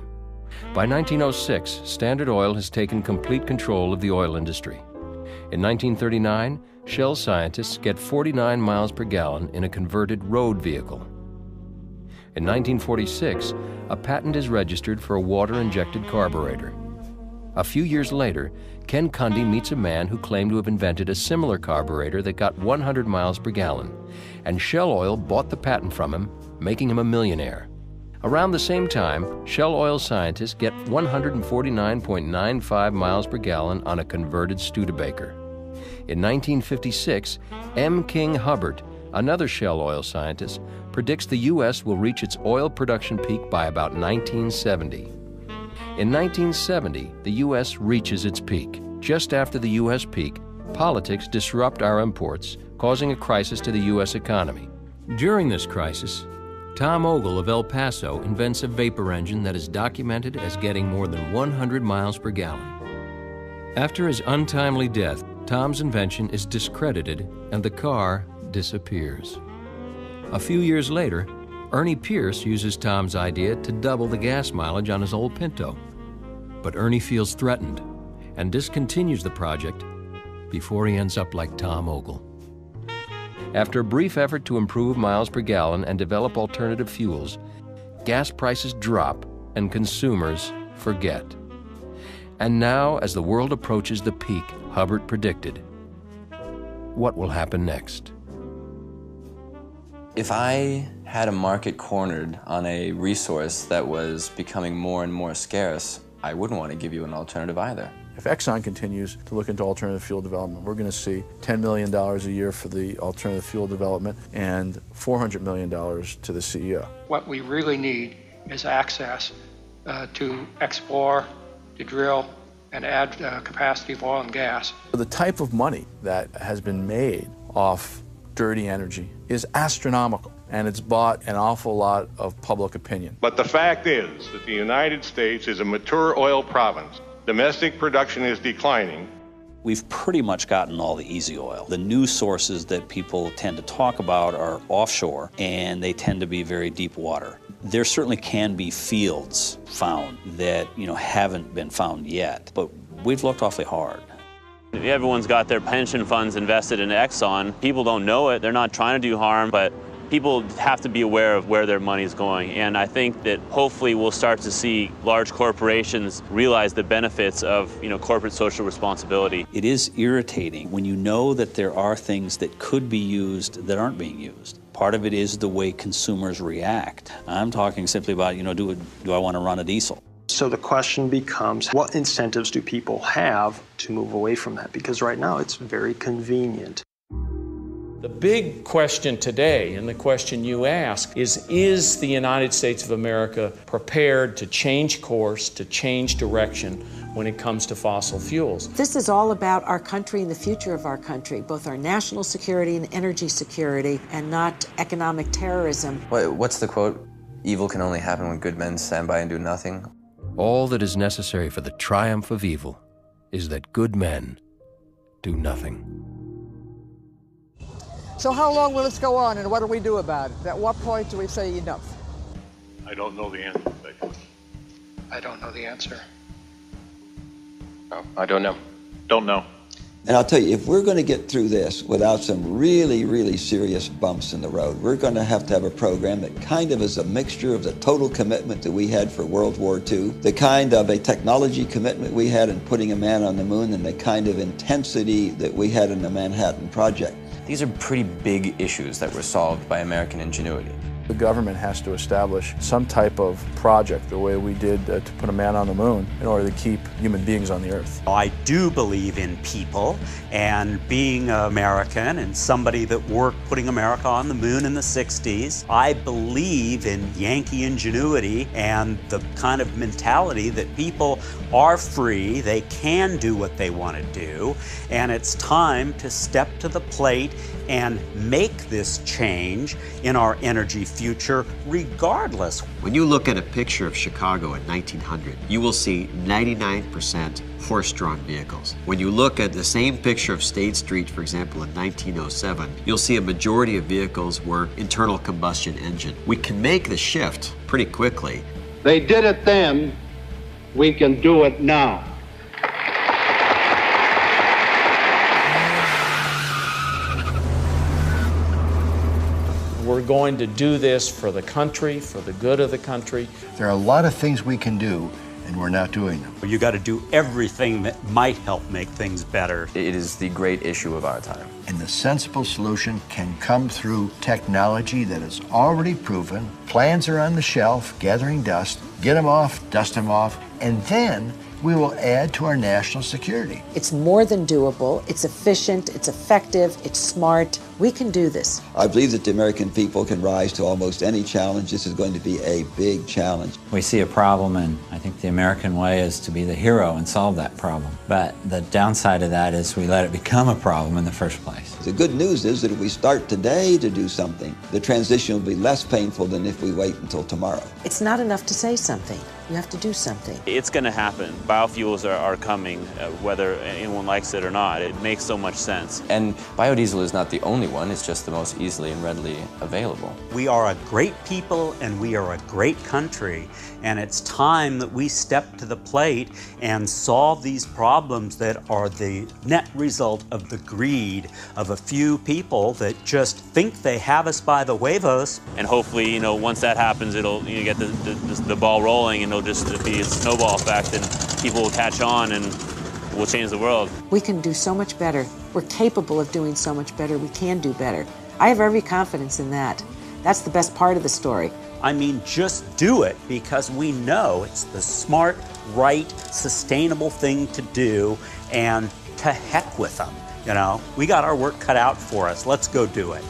By 1906, Standard Oil has taken complete control of the oil industry. In 1939, Shell scientists get 49 miles per gallon in a converted road vehicle. In 1946, a patent is registered for a water-injected carburetor. A few years later, Ken Cundy meets a man who claimed to have invented a similar carburetor that got 100 miles per gallon, and Shell Oil bought the patent from him, making him a millionaire. Around the same time, Shell Oil scientists get 149.95 miles per gallon on a converted Studebaker. In 1956, M. King Hubbert, another Shell Oil scientist, predicts the U.S. will reach its oil production peak by about 1970. In 1970, the U.S. reaches its peak. Just after the U.S. peak, politics disrupt our imports, causing a crisis to the U.S. economy. During this crisis, Tom Ogle of El Paso invents a vapor engine that is documented as getting more than 100 miles per gallon. After his untimely death, Tom's invention is discredited and the car disappears. A few years later, Ernie Pierce uses Tom's idea to double the gas mileage on his old Pinto. But Ernie feels threatened and discontinues the project before he ends up like Tom Ogle. After a brief effort to improve miles per gallon and develop alternative fuels, gas prices drop and consumers forget. And now, as the world approaches the peak Hubbert predicted, what will happen next? If I had a market cornered on a resource that was becoming more and more scarce, I wouldn't want to give you an alternative either. If Exxon continues to look into alternative fuel development, we're going to see $10 million a year for the alternative fuel development and $400 million to the CEO. What we really need is access to explore, to drill, and add capacity of oil and gas. The type of money that has been made off dirty energy is astronomical, and it's bought an awful lot of public opinion. But the fact is that the United States is a mature oil province. Domestic production is declining. We've pretty much gotten all the easy oil. The new sources that people tend to talk about are offshore, and they tend to be very deep water. There certainly can be fields found that, haven't been found yet, but we've looked awfully hard. Everyone's got their pension funds invested in Exxon. People don't know it. They're not trying to do harm, but people have to be aware of where their money's going. And I think that hopefully we'll start to see large corporations realize the benefits of, corporate social responsibility. It is irritating when you know that there are things that could be used that aren't being used. Part of it is the way consumers react. I'm talking simply about, do I want to run a diesel? So the question becomes, what incentives do people have to move away from that? Because right now it's very convenient. The big question today, and the question you ask, is the United States of America prepared to change course, to change direction when it comes to fossil fuels? This is all about our country and the future of our country, both our national security and energy security, and not economic terrorism. What's the quote? Evil can only happen when good men stand by and do nothing. All that is necessary for the triumph of evil is that good men do nothing. So how long will this go on, and what do we do about it? At what point do we say enough? I don't know the answer. I don't know the answer. No, I don't know. Don't know. And I'll tell you, if we're going to get through this without some really, really serious bumps in the road, we're going to have a program that kind of is a mixture of the total commitment that we had for World War II, the kind of a technology commitment we had in putting a man on the moon, and the kind of intensity that we had in the Manhattan Project. These are pretty big issues that were solved by American ingenuity. The government has to establish some type of project, the way we did to put a man on the moon, in order to keep human beings on the earth. I do believe in people, and being American and somebody that worked putting America on the moon in the 60s, I believe in Yankee ingenuity and the kind of mentality that people are free, they can do what they want to do, and it's time to step to the plate and make this change in our energy future regardless. When you look at a picture of Chicago in 1900, you will see 99% horse-drawn vehicles. When you look at the same picture of State Street, for example, in 1907, you'll see a majority of vehicles were internal combustion engine. We can make the shift pretty quickly. They did it then, we can do it now. We're going to do this for the country, for the good of the country. There are a lot of things we can do, and we're not doing them. You got to do everything that might help make things better. It is the great issue of our time. And the sensible solution can come through technology that is already proven. Plans are on the shelf, gathering dust. Get them off, dust them off, and then we will add to our national security. It's more than doable. It's efficient, it's effective, it's smart. We can do this. I believe that the American people can rise to almost any challenge. This is going to be a big challenge. We see a problem, and I think the American way is to be the hero and solve that problem. But the downside of that is we let it become a problem in the first place. The good news is that if we start today to do something, the transition will be less painful than if we wait until tomorrow. It's not enough to say something. You have to do something. It's going to happen. Biofuels are coming, whether anyone likes it or not. It makes so much sense. And biodiesel is not the only one, it's just the most easily and readily available. We are a great people and we are a great country, and it's time that we step to the plate and solve these problems that are the net result of the greed of a few people that just think they have us by the huevos. And hopefully, once that happens, it'll get the ball rolling, and it'll just be a snowball effect, and people will catch on and we'll change the world. We can do so much better. We're capable of doing so much better. We can do better. I have every confidence in that. That's the best part of the story. I mean, just do it, because we know it's the smart, right, sustainable thing to do, and to heck with them. We got our work cut out for us. Let's go do it.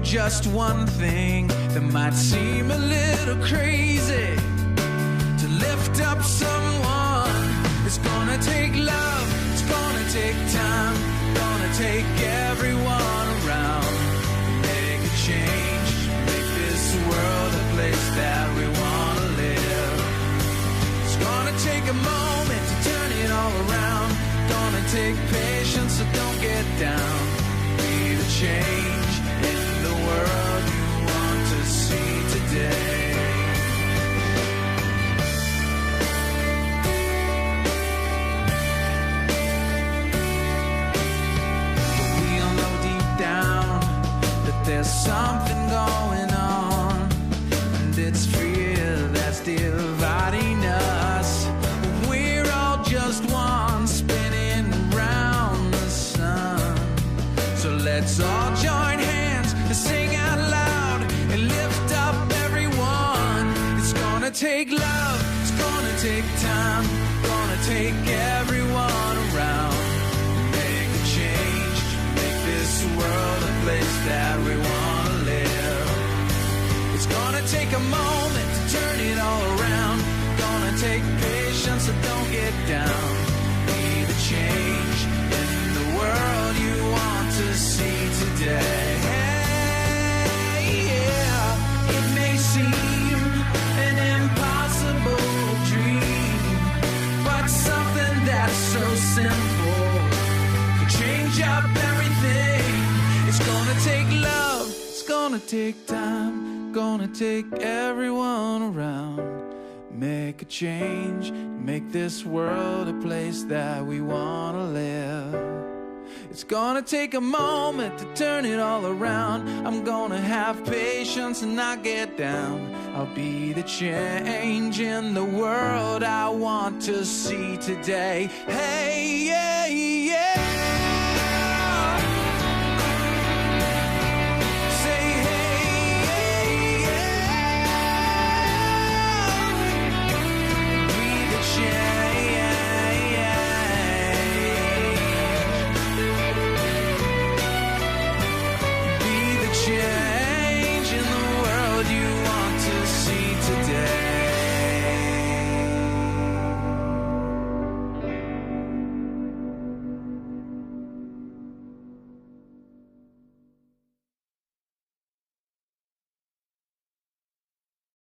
Just one thing that might seem a little crazy to lift up someone. It's gonna take love, it's gonna take time, gonna take everyone around. Make a change, make this world a place that we wanna live. It's gonna take a moment to turn it all around. Gonna take patience, so don't get down. Be the change in the world you want to see today. But we all know deep down that there's something going on, and it's fear that's dividing us. We're all just one, spinning around the sun. So let's all join hands and sing out loud and lift up everyone. It's gonna take love, it's gonna take time, gonna take everyone around. Make a change, make this world a place place that we want to live. It's gonna take a moment to turn it all around. Gonna take patience, so don't get down. Be the change in the world you want to see today. Yeah, it may seem an impossible dream, but something that's so simple can change up everything. It's gonna take love, it's gonna take time, gonna take everyone around. Make a change, make this world a place that we want to live. It's gonna take a moment to turn it all around. I'm gonna have patience and not get down. I'll be the change in the world I want to see today. Hey, yeah, yeah.